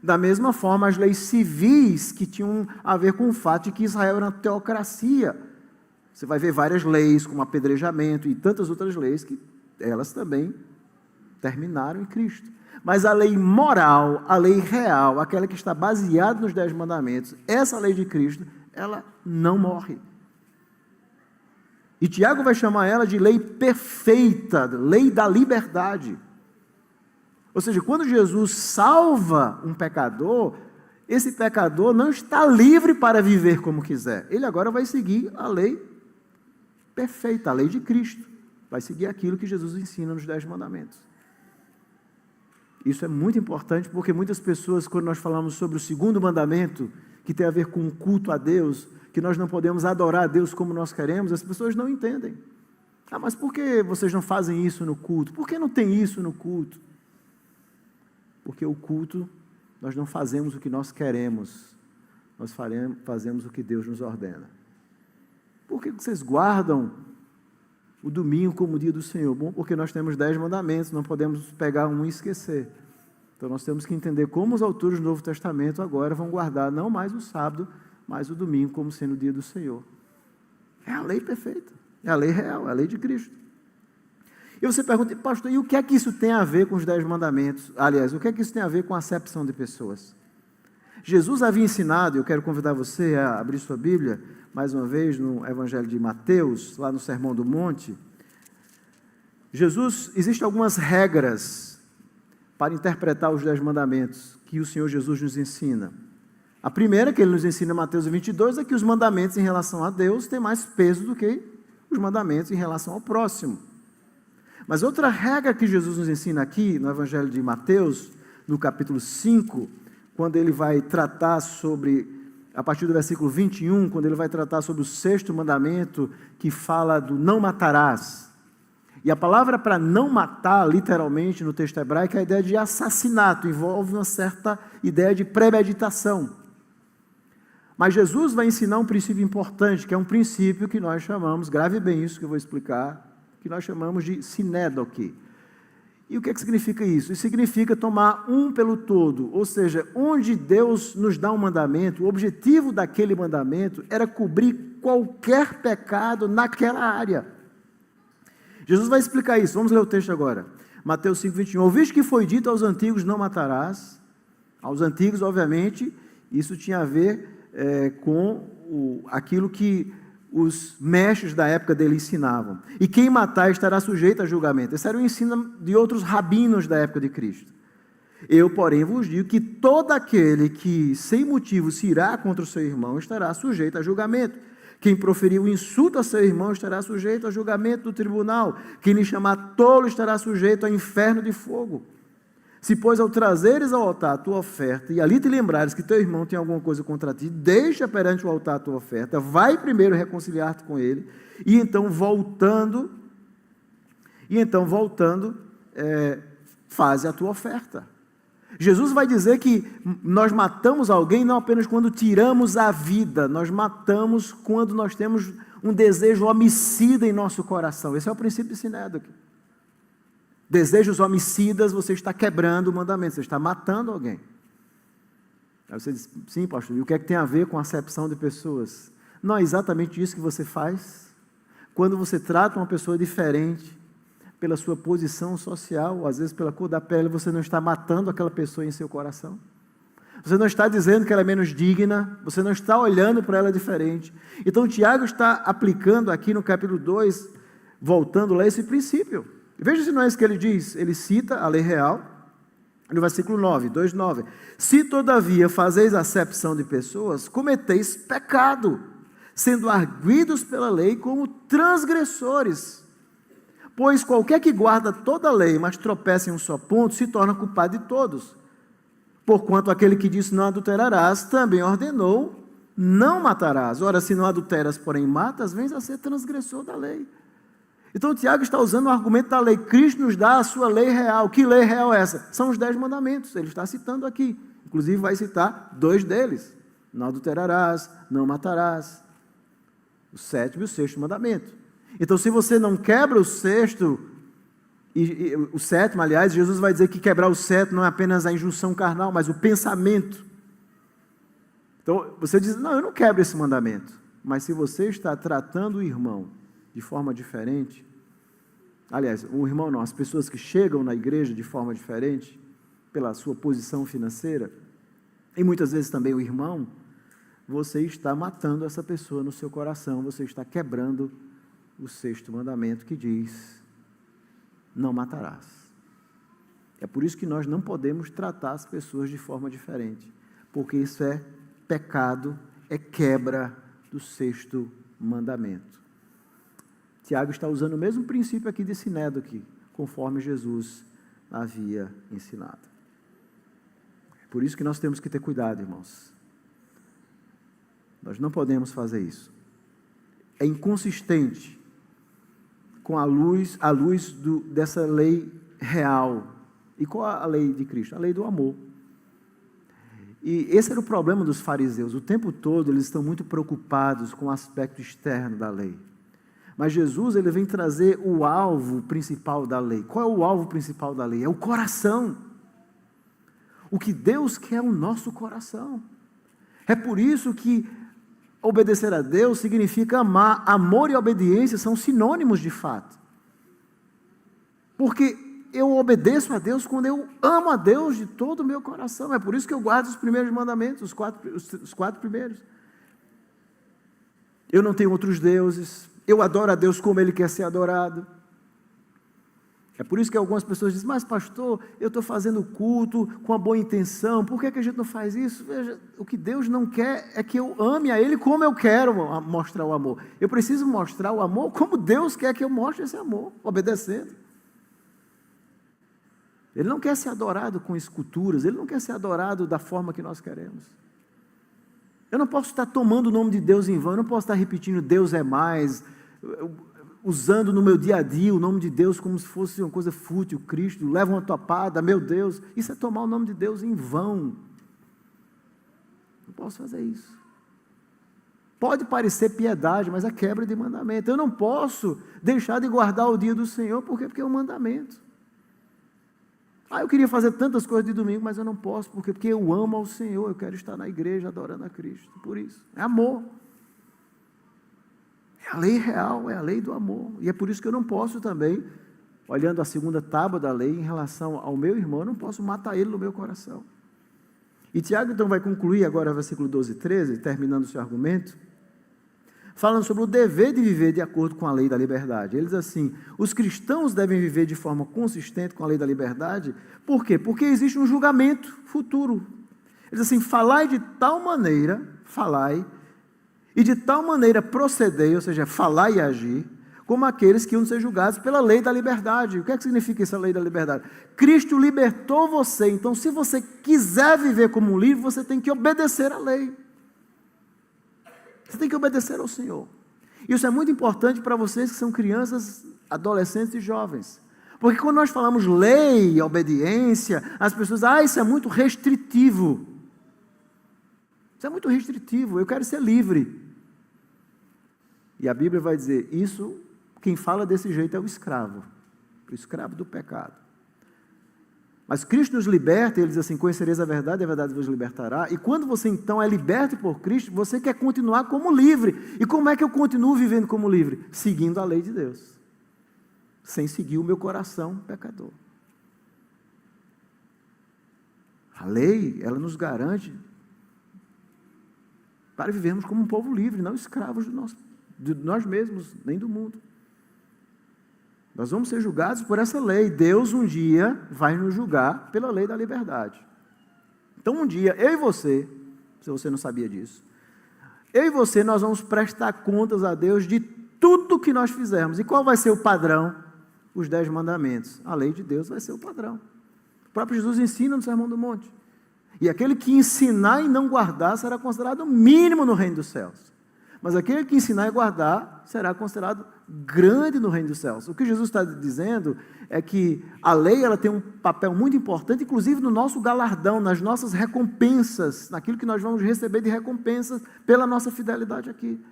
Da mesma forma, as leis civis que tinham a ver com o fato de que Israel era uma teocracia. Você vai ver várias leis, como apedrejamento e tantas outras leis, que elas também terminaram em Cristo. Mas a lei moral, a lei real, aquela que está baseada nos 10 mandamentos, essa lei de Cristo, ela não morre. E Tiago vai chamar ela de lei perfeita, lei da liberdade. Ou seja, quando Jesus salva um pecador, esse pecador não está livre para viver como quiser. Ele agora vai seguir a lei perfeita, a lei de Cristo. Vai seguir aquilo que Jesus ensina nos 10 mandamentos. Isso é muito importante porque muitas pessoas, quando nós falamos sobre o segundo mandamento, que tem a ver com o culto a Deus, que nós não podemos adorar a Deus como nós queremos, as pessoas não entendem. Ah, mas por que vocês não fazem isso no culto? Por que não tem isso no culto? Porque o culto, nós não fazemos o que nós queremos, nós fazemos o que Deus nos ordena. Por que vocês guardam o domingo como o dia do Senhor? Bom, porque nós temos 10 mandamentos, não podemos pegar um e esquecer. Então nós temos que entender como os autores do Novo Testamento agora vão guardar não mais o sábado, mas o domingo como sendo o dia do Senhor. É a lei perfeita, é a lei real, é a lei de Cristo. E você pergunta, pastor, e o que é que isso tem a ver com os 10 mandamentos? Aliás, o que é que isso tem a ver com a acepção de pessoas? Jesus havia ensinado, eu quero convidar você a abrir sua Bíblia, mais uma vez, no Evangelho de Mateus, lá no Sermão do Monte. Existem algumas regras para interpretar os 10 mandamentos que o Senhor Jesus nos ensina. A primeira que ele nos ensina em Mateus 22 é que os mandamentos em relação a Deus têm mais peso do que os mandamentos em relação ao próximo. Mas outra regra que Jesus nos ensina aqui, no Evangelho de Mateus, no capítulo 5, quando ele vai tratar sobre, a partir do versículo 21, quando ele vai tratar sobre o 6º mandamento, que fala do não matarás. E a palavra para não matar, literalmente, no texto hebraico, é a ideia de assassinato, envolve uma certa ideia de premeditação. Mas Jesus vai ensinar um princípio importante, que é um princípio que nós chamamos, grave bem isso que eu vou explicar, que nós chamamos de sinédoque. E o que significa isso? Isso significa tomar um pelo todo, ou seja, onde Deus nos dá um mandamento, o objetivo daquele mandamento era cobrir qualquer pecado naquela área. Jesus vai explicar isso, vamos ler o texto agora. Mateus 5, 21. Ouviste que foi dito aos antigos, não matarás. Aos antigos, obviamente, isso tinha a ver com aquilo que os mestres da época dele ensinavam. E quem matar estará sujeito a julgamento. Esse era o ensino de outros rabinos da época de Cristo. Eu, porém, vos digo que todo aquele que sem motivo se irá contra o seu irmão estará sujeito a julgamento. Quem proferir um insulto a seu irmão estará sujeito a julgamento do tribunal. Quem lhe chamar tolo estará sujeito ao inferno de fogo. Se, pois, ao trazeres ao altar a tua oferta, e ali te lembrares que teu irmão tem alguma coisa contra ti, deixa perante o altar a tua oferta, vai primeiro reconciliar-te com ele, e então voltando, faze a tua oferta. Jesus vai dizer que nós matamos alguém não apenas quando tiramos a vida, nós matamos quando nós temos um desejo homicida em nosso coração. Esse é o princípio de sinédoque. Desejos homicidas, você está quebrando o mandamento, você está matando alguém. Aí você diz, sim, pastor, e o que é que tem a ver com a acepção de pessoas? Não é exatamente isso que você faz? Quando você trata uma pessoa diferente, pela sua posição social, ou às vezes pela cor da pele, você não está matando aquela pessoa em seu coração? Você não está dizendo que ela é menos digna, você não está olhando para ela diferente. Então, Tiago está aplicando aqui no capítulo 2, voltando lá esse princípio. Veja se não é isso que ele diz. Ele cita a lei real, no versículo 9, 2:9. Se todavia fazeis acepção de pessoas, cometeis pecado, sendo arguidos pela lei como transgressores. Pois qualquer que guarda toda a lei, mas tropeça em um só ponto, se torna culpado de todos. Porquanto aquele que disse não adulterarás, também ordenou, não matarás. Ora, se não adulteras, porém matas, vens a ser transgressor da lei. Então, Tiago está usando o argumento da lei. Cristo nos dá a sua lei real. Que lei real é essa? São os 10 mandamentos. Ele está citando aqui. Inclusive, vai citar 2 deles. Não adulterarás, não matarás. O 7º e o 6º mandamento. Então, se você não quebra o 6º, o 7º, aliás, Jesus vai dizer que quebrar o 7º não é apenas a injunção carnal, mas o pensamento. Então, você diz, não, eu não quebro esse mandamento. Mas se você está tratando o irmão de forma diferente, aliás, o irmão não, as pessoas que chegam na igreja de forma diferente, pela sua posição financeira, e muitas vezes também o irmão, você está matando essa pessoa no seu coração, você está quebrando o 6º mandamento que diz, não matarás. É por isso que nós não podemos tratar as pessoas de forma diferente, porque isso é pecado, é quebra do 6º mandamento. Tiago está usando o mesmo princípio aqui de sinédoque, conforme Jesus havia ensinado. É por isso que nós temos que ter cuidado, irmãos. Nós não podemos fazer isso. É inconsistente com a luz dessa lei real. E qual a lei de Cristo? A lei do amor. E esse era o problema dos fariseus. O tempo todo eles estão muito preocupados com o aspecto externo da lei. Mas Jesus, ele vem trazer o alvo principal da lei. Qual é o alvo principal da lei? É o coração. O que Deus quer é o nosso coração. É por isso que obedecer a Deus significa amar. Amor e obediência são sinônimos de fato. Porque eu obedeço a Deus quando eu amo a Deus de todo o meu coração. É por isso que eu guardo os primeiros mandamentos, os quatro primeiros. Eu não tenho outros deuses. Eu adoro a Deus como Ele quer ser adorado. É por isso que algumas pessoas dizem, mas pastor, eu estou fazendo culto com a boa intenção, por que a gente não faz isso? Veja, o que Deus não quer é que eu ame a Ele como eu quero mostrar o amor. Eu preciso mostrar o amor como Deus quer que eu mostre esse amor, obedecendo. Ele não quer ser adorado com esculturas, Ele não quer ser adorado da forma que nós queremos. Eu não posso estar tomando o nome de Deus em vão, eu não posso estar repetindo Deus é mais, usando no meu dia a dia o nome de Deus como se fosse uma coisa fútil, Cristo, leva uma topada, meu Deus, isso é tomar o nome de Deus em vão. Não posso fazer isso. Pode parecer piedade, mas é quebra de mandamento. Eu não posso deixar de guardar o dia do Senhor, porque é um mandamento. Eu queria fazer tantas coisas de domingo, mas eu não posso, porque eu amo ao Senhor, eu quero estar na igreja adorando a Cristo, por isso, é amor. É a lei real, é a lei do amor. E é por isso que eu não posso também, olhando a segunda tábua da lei, em relação ao meu irmão, eu não posso matar ele no meu coração. E Tiago então vai concluir agora, versículo 12 e 13, terminando o seu argumento, falando sobre o dever de viver de acordo com a lei da liberdade. Ele diz assim, os cristãos devem viver de forma consistente com a lei da liberdade. Por quê? Porque existe um julgamento futuro. Ele diz assim, falai de tal maneira, e de tal maneira procedei, ou seja, falar e agir, como aqueles que iam ser julgados pela lei da liberdade. O que é que significa essa lei da liberdade? Cristo libertou você, então se você quiser viver como um livre, você tem que obedecer à lei. Você tem que obedecer ao Senhor. Isso é muito importante para vocês que são crianças, adolescentes e jovens. Porque quando nós falamos lei, obediência, as pessoas dizem, isso é muito restritivo. Isso é muito restritivo, eu quero ser livre. E a Bíblia vai dizer, isso, quem fala desse jeito é o escravo do pecado. Mas Cristo nos liberta, ele diz assim, conhecereis a verdade vos libertará. E quando você então é liberto por Cristo, você quer continuar como livre. E como é que eu continuo vivendo como livre? Seguindo a lei de Deus. Sem seguir o meu coração pecador. A lei, ela nos garante para vivermos como um povo livre, não escravos de nós mesmos, nem do mundo. Nós vamos ser julgados por essa lei. Deus um dia vai nos julgar pela lei da liberdade. Então um dia, eu e você, se você não sabia disso, eu e você, nós vamos prestar contas a Deus de tudo que nós fizermos. E qual vai ser o padrão? Os 10 mandamentos. A lei de Deus vai ser o padrão. O próprio Jesus ensina no Sermão do Monte. E aquele que ensinar e não guardar será considerado mínimo no reino dos céus. Mas aquele que ensinar e guardar será considerado grande no reino dos céus. O que Jesus está dizendo é que a lei ela tem um papel muito importante, inclusive no nosso galardão, nas nossas recompensas, naquilo que nós vamos receber de recompensas pela nossa fidelidade aqui.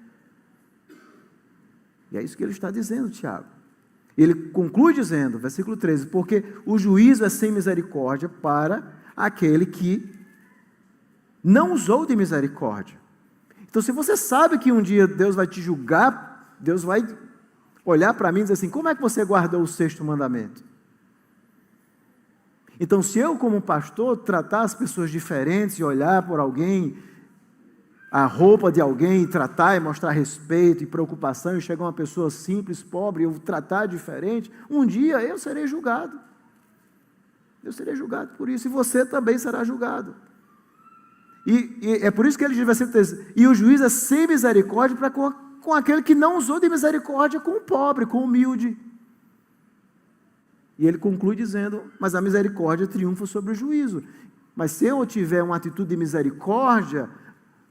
E é isso que ele está dizendo, Tiago. Ele conclui dizendo, versículo 13, porque o juízo é sem misericórdia para aquele que não usou de misericórdia. Então, se você sabe que um dia Deus vai te julgar, Deus vai olhar para mim e dizer assim, como é que você guardou o 6º mandamento? Então, se eu como pastor tratar as pessoas diferentes e olhar por alguém, a roupa de alguém, e tratar e mostrar respeito e preocupação, e chegar uma pessoa simples, pobre, e eu tratar diferente, um dia eu serei julgado. Eu serei julgado por isso, e você também será julgado. E é por isso que ele diz, versículo 13, e o juiz é sem misericórdia para com aquele que não usou de misericórdia com o pobre, com o humilde. E ele conclui dizendo, mas a misericórdia triunfa sobre o juízo. Mas se eu tiver uma atitude de misericórdia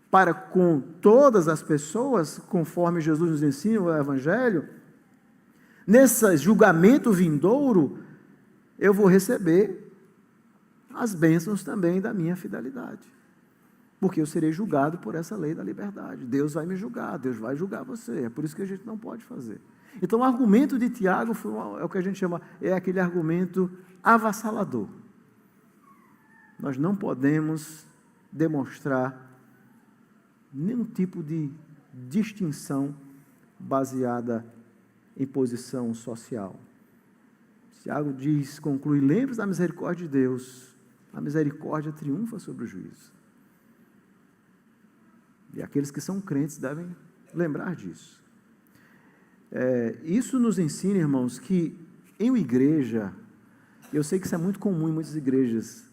para com todas as pessoas, conforme Jesus nos ensina o Evangelho, nesse julgamento vindouro, eu vou receber as bênçãos também da minha fidelidade. Porque eu serei julgado por essa lei da liberdade. Deus vai me julgar, Deus vai julgar você. É por isso que a gente não pode fazer. Então, o argumento de Tiago é o que a gente chama, é aquele argumento avassalador. Nós não podemos demonstrar nenhum tipo de distinção baseada em posição social. Tiago diz, conclui, lembre-se da misericórdia de Deus. A misericórdia triunfa sobre o juízo. E aqueles que são crentes devem lembrar disso. Isso nos ensina, irmãos, que em uma igreja, eu sei que isso é muito comum em muitas igrejas,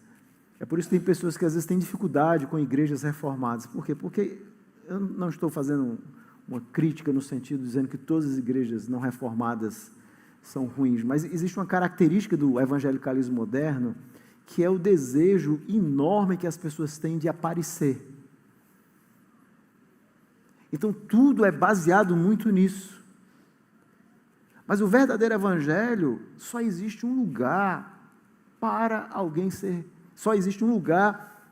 é por isso que tem pessoas que às vezes têm dificuldade com igrejas reformadas. Por quê? Porque eu não estou fazendo uma crítica no sentido de dizendo que todas as igrejas não reformadas são ruins, mas existe uma característica do evangelicalismo moderno, que é o desejo enorme que as pessoas têm de aparecer. Então, tudo é baseado muito nisso. Mas o verdadeiro evangelho, só existe um lugar para alguém ser, só existe um lugar,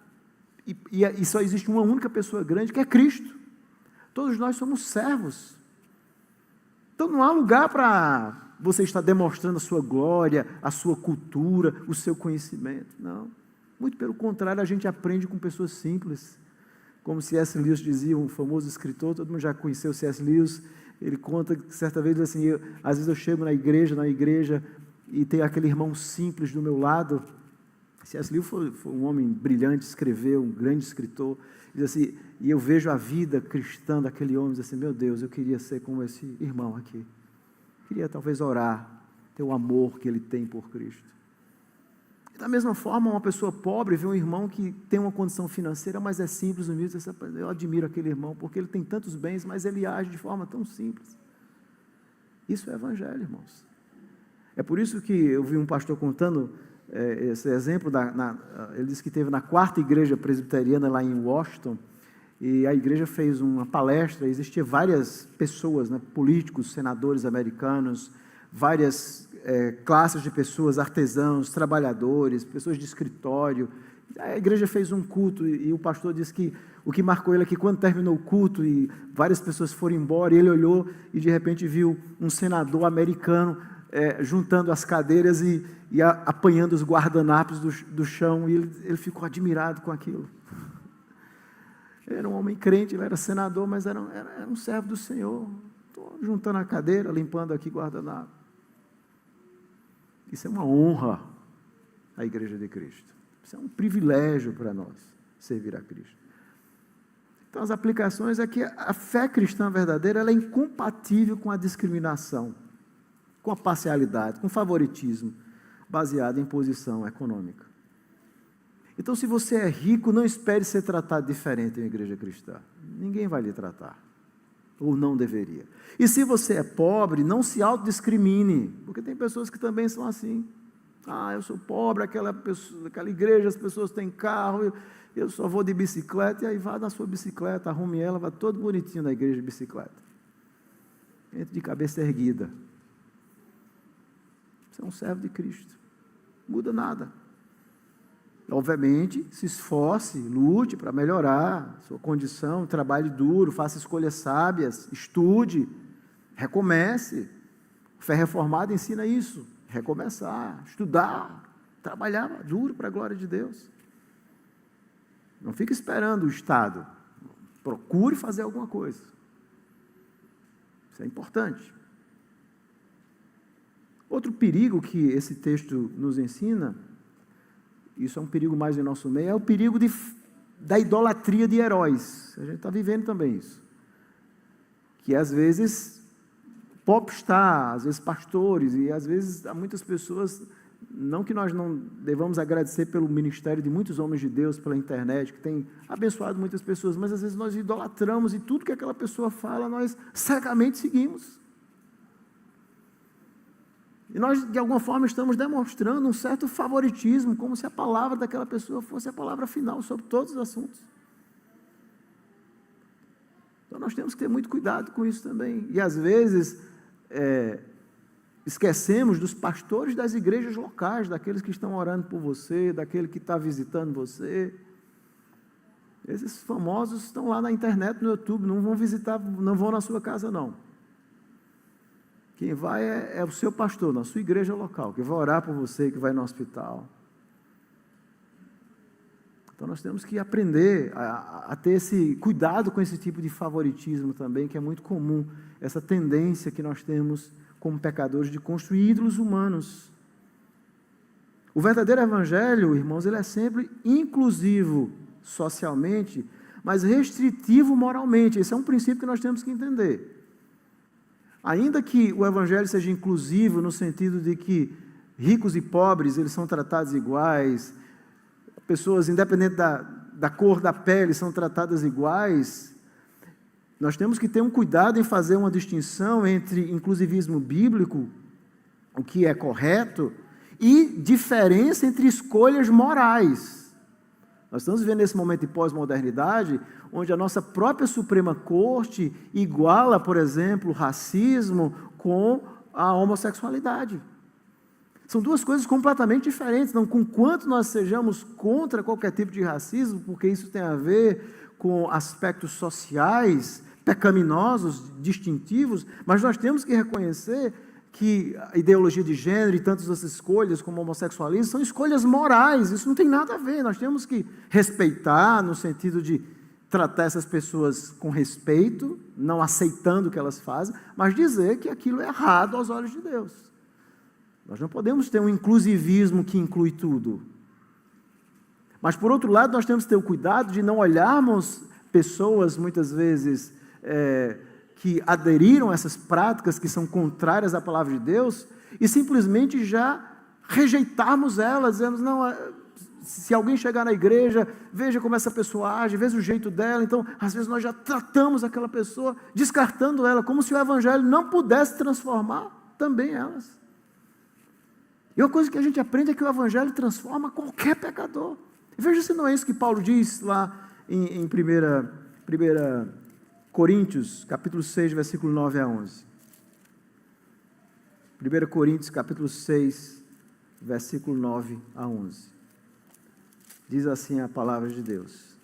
e só existe uma única pessoa grande, que é Cristo. Todos nós somos servos. Então, não há lugar para você estar demonstrando a sua glória, a sua cultura, o seu conhecimento. Não. Muito pelo contrário, a gente aprende com pessoas simples. Como C.S. Lewis dizia, um famoso escritor, todo mundo já conheceu C.S. Lewis, ele conta que certa vez assim, às vezes eu chego na igreja, e tem aquele irmão simples do meu lado. C.S. Lewis foi um homem brilhante, escreveu, um grande escritor, diz assim, e eu vejo a vida cristã daquele homem, diz assim, meu Deus, eu queria ser como esse irmão aqui, queria talvez orar, ter o amor que ele tem por Cristo. Da mesma forma, uma pessoa pobre vê um irmão que tem uma condição financeira, mas é simples, humilde, eu admiro aquele irmão, porque ele tem tantos bens, mas ele age de forma tão simples. Isso é evangelho, irmãos. É por isso que eu vi um pastor contando esse exemplo, ele disse que teve na 4ª igreja presbiteriana lá em Washington, e a igreja fez uma palestra, existiam várias pessoas, né, políticos, senadores americanos, várias classes de pessoas, artesãos, trabalhadores, pessoas de escritório. A igreja fez um culto e o pastor disse que o que marcou ele é que quando terminou o culto e várias pessoas foram embora, ele olhou e de repente viu um senador americano juntando as cadeiras e apanhando os guardanapos do chão, e ele ficou admirado com aquilo. Ele era um homem crente, ele era senador, mas era um servo do Senhor. Estou juntando a cadeira, limpando aqui guardanapo. Isso é uma honra à Igreja de Cristo. Isso é um privilégio para nós, servir a Cristo. Então, as aplicações é que a fé cristã verdadeira ela é incompatível com a discriminação, com a parcialidade, com o favoritismo, baseado em posição econômica. Então, se você é rico, não espere ser tratado diferente em uma igreja cristã. Ninguém vai lhe tratar. Ou não deveria. E se você é pobre, não se autodiscrimine, porque tem pessoas que também são assim. Eu sou pobre, aquela igreja, as pessoas têm carro, eu só vou de bicicleta, e aí vá na sua bicicleta, arrume ela, vá todo bonitinho na igreja de bicicleta. entre de cabeça erguida. Você é um servo de Cristo. Não muda nada. Obviamente, se esforce, lute para melhorar sua condição, trabalhe duro, faça escolhas sábias, estude, recomece. Fé reformada ensina isso, recomeçar, estudar, trabalhar duro para a glória de Deus. Não fique esperando o Estado, procure fazer alguma coisa. Isso é importante. Outro perigo que esse texto nos ensina, isso é um perigo mais em nosso meio, é o perigo da idolatria de heróis. A gente está vivendo também isso. Que às vezes popstar, às vezes pastores, e às vezes há muitas pessoas, não que nós não devamos agradecer pelo ministério de muitos homens de Deus pela internet, que tem abençoado muitas pessoas, mas às vezes nós idolatramos e tudo que aquela pessoa fala, nós cegamente seguimos. E nós, de alguma forma, estamos demonstrando um certo favoritismo, como se a palavra daquela pessoa fosse a palavra final sobre todos os assuntos. Então, nós temos que ter muito cuidado com isso também. E, às vezes, esquecemos dos pastores das igrejas locais, daqueles que estão orando por você, daquele que está visitando você. Esses famosos estão lá na internet, no YouTube, não vão visitar, não vão na sua casa, não. Quem vai é o seu pastor, na sua igreja local, que vai orar por você, que vai no hospital. Então nós temos que aprender a ter esse cuidado com esse tipo de favoritismo também, que é muito comum, essa tendência que nós temos como pecadores de construir ídolos humanos. O verdadeiro evangelho, irmãos, ele é sempre inclusivo socialmente, mas restritivo moralmente. Esse é um princípio que nós temos que entender. Ainda que o evangelho seja inclusivo no sentido de que ricos e pobres, eles são tratados iguais, pessoas independente da cor da pele são tratadas iguais, nós temos que ter um cuidado em fazer uma distinção entre inclusivismo bíblico, o que é correto, e diferença entre escolhas morais. Nós estamos vivendo esse momento de pós-modernidade, onde a nossa própria Suprema Corte iguala, por exemplo, o racismo com a homossexualidade. São duas coisas completamente diferentes. Não, com quanto nós sejamos contra qualquer tipo de racismo, porque isso tem a ver com aspectos sociais, pecaminosos, distintivos, mas nós temos que reconhecer que a ideologia de gênero e tantas outras escolhas, como o homossexualismo, são escolhas morais, isso não tem nada a ver. Nós temos que respeitar, no sentido de tratar essas pessoas com respeito, não aceitando o que elas fazem, mas dizer que aquilo é errado aos olhos de Deus. Nós não podemos ter um inclusivismo que inclui tudo. Mas, por outro lado, nós temos que ter o cuidado de não olharmos pessoas, muitas vezes, que aderiram a essas práticas que são contrárias à palavra de Deus, e simplesmente já rejeitarmos elas, dizemos, não, se alguém chegar na igreja, veja como essa pessoa age, veja o jeito dela, então, às vezes nós já tratamos aquela pessoa, descartando ela, como se o evangelho não pudesse transformar também elas. E uma coisa que a gente aprende é que o evangelho transforma qualquer pecador. Veja se não é isso que Paulo diz lá em 1 Coríntios, capítulo 6, versículo 9 a 11. 1 Coríntios, capítulo 6, versículo 9 a 11. Diz assim a palavra de Deus.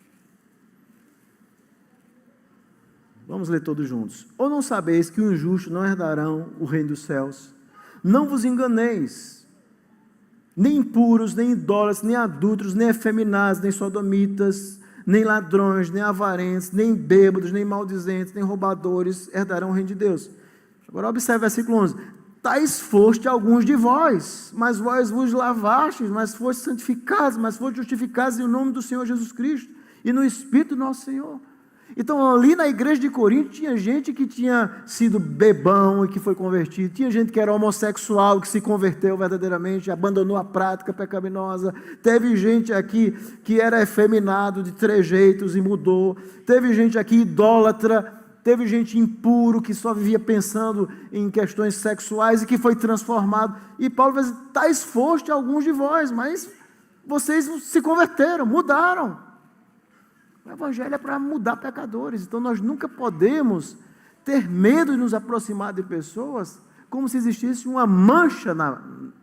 Vamos ler todos juntos. Ou não sabeis que os injustos não herdarão o reino dos céus? Não vos enganeis. Nem impuros, nem idólatras, nem adúlteros, nem efeminados, nem sodomitas, nem ladrões, nem avarentos, nem bêbados, nem maldizentes, nem roubadores herdarão o reino de Deus. Agora observe o versículo 11. Tais foste alguns de vós, mas vós vos lavastes, mas foste santificados, mas foste justificados em nome do Senhor Jesus Cristo e no Espírito do nosso Senhor. Então, ali na igreja de Corinto, tinha gente que tinha sido bebão e que foi convertido, tinha gente que era homossexual, que se converteu verdadeiramente, abandonou a prática pecaminosa, teve gente aqui que era efeminado de trejeitos e mudou, teve gente aqui idólatra, teve gente impuro que só vivia pensando em questões sexuais e que foi transformado. E Paulo vai dizer, tais foste alguns de vós, mas vocês se converteram, mudaram. O evangelho é para mudar pecadores, então nós nunca podemos ter medo de nos aproximar de pessoas como se existisse uma mancha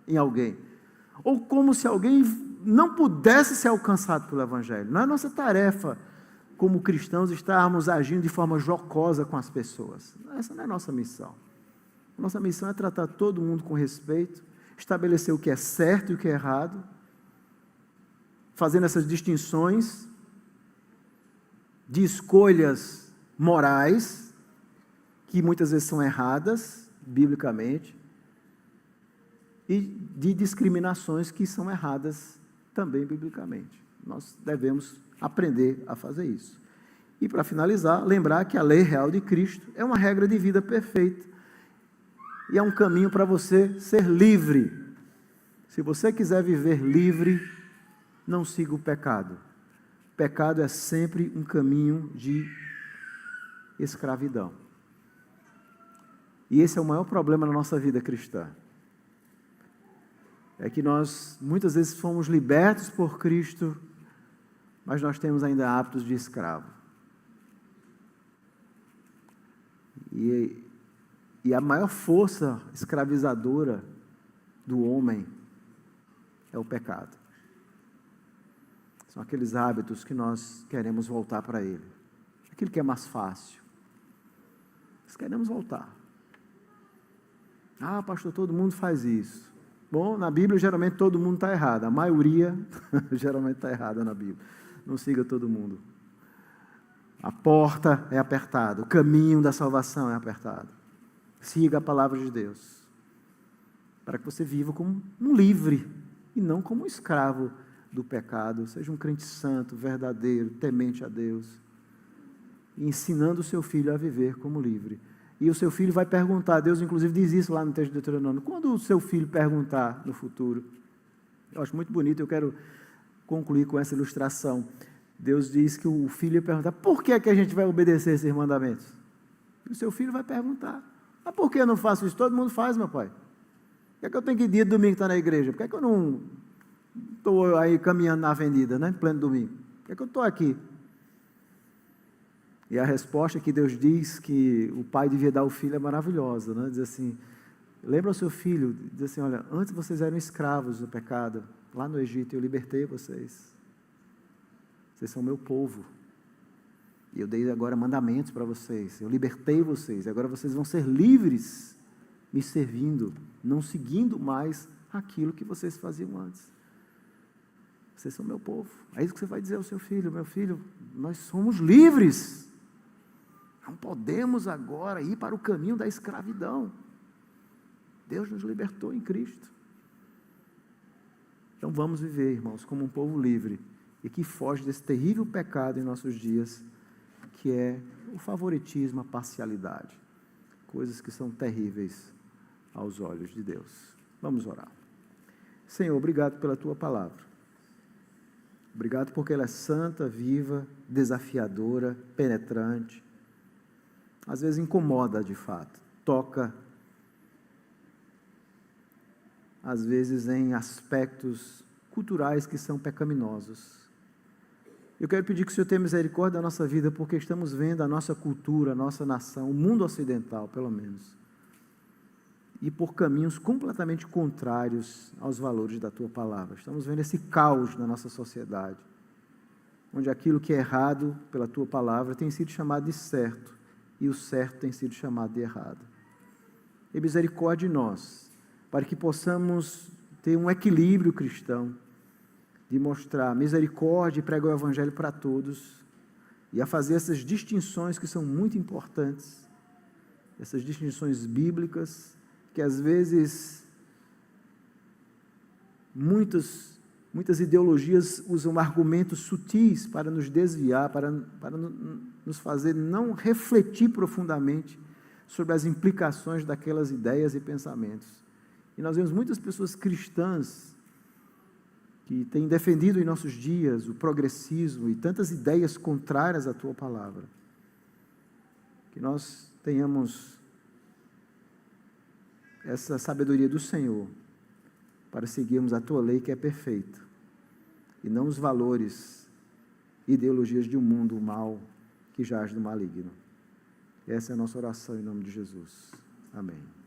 em alguém, ou como se alguém não pudesse ser alcançado pelo Evangelho. Não é nossa tarefa, como cristãos, estarmos agindo de forma jocosa com as pessoas. Essa não é a nossa missão. Nossa missão é tratar todo mundo com respeito, estabelecer o que é certo e o que é errado, fazendo essas distinções de escolhas morais, que muitas vezes são erradas, biblicamente, e de discriminações que são erradas também biblicamente. Nós devemos aprender a fazer isso. E para finalizar, lembrar que a lei real de Cristo é uma regra de vida perfeita e é um caminho para você ser livre. Se você quiser viver livre, não siga o pecado. Pecado é sempre um caminho de escravidão. E esse é o maior problema na nossa vida cristã. É que nós, muitas vezes, fomos libertos por Cristo, mas nós temos ainda hábitos de escravo. E a maior força escravizadora do homem é o pecado. São aqueles hábitos que nós queremos voltar para ele. Aquilo que é mais fácil. Nós queremos voltar. Ah, pastor, todo mundo faz isso. Bom, na Bíblia geralmente todo mundo está errado. A maioria geralmente está errada na Bíblia. Não siga todo mundo. A porta é apertada. O caminho da salvação é apertado. Siga a palavra de Deus. Para que você viva como um livre e não como um escravo do pecado. Seja um crente santo, verdadeiro, temente a Deus. E ensinando o seu filho a viver como livre. E o seu filho vai perguntar, Deus inclusive diz isso lá no texto de Deuteronômio, quando o seu filho perguntar no futuro, eu acho muito bonito, eu quero concluir com essa ilustração. Deus diz que o filho ia perguntar, por que é que a gente vai obedecer esses mandamentos? E o seu filho vai perguntar, mas por que eu não faço isso? Todo mundo faz, meu pai. Por que é que eu tenho que ir dia de domingo estar na igreja? Por que é que eu não estou aí caminhando na avenida, né, em pleno domingo? Por que é que eu estou aqui? E a resposta que Deus diz que o pai devia dar ao filho é maravilhosa, né? Diz assim, lembra o seu filho, diz assim, olha, antes vocês eram escravos do pecado, lá no Egito eu libertei vocês. Vocês são meu povo. E eu dei agora mandamentos para vocês, eu libertei vocês, agora vocês vão ser livres, me servindo, não seguindo mais aquilo que vocês faziam antes. Vocês são meu povo. É isso que você vai dizer ao seu filho, meu filho, nós somos livres. Não podemos agora ir para o caminho da escravidão. Deus nos libertou em Cristo. Então vamos viver, irmãos, como um povo livre e que foge desse terrível pecado em nossos dias, que é o favoritismo, a parcialidade. Coisas que são terríveis aos olhos de Deus. Vamos orar. Senhor, obrigado pela Tua palavra. Obrigado porque ela é santa, viva, desafiadora, penetrante. Às vezes incomoda de fato, toca, às vezes em aspectos culturais que são pecaminosos. Eu quero pedir que o Senhor tenha misericórdia da nossa vida, porque estamos vendo a nossa cultura, a nossa nação, o mundo ocidental, pelo menos, e por caminhos completamente contrários aos valores da Tua palavra. Estamos vendo esse caos na nossa sociedade, onde aquilo que é errado pela Tua palavra tem sido chamado de certo, e o certo tem sido chamado de errado. E misericórdia em nós, para que possamos ter um equilíbrio cristão, de mostrar misericórdia e pregar o Evangelho para todos, e a fazer essas distinções que são muito importantes, essas distinções bíblicas, que às vezes muitas ideologias usam argumentos sutis para nos desviar, para nos fazer não refletir profundamente sobre as implicações daquelas ideias e pensamentos. E nós vemos muitas pessoas cristãs que têm defendido em nossos dias o progressismo e tantas ideias contrárias à Tua palavra. Que nós tenhamos essa sabedoria do Senhor para seguirmos a Tua lei, que é perfeita, e não os valores, ideologias de um mundo mal que jaz no maligno. Essa é a nossa oração em nome de Jesus. Amém.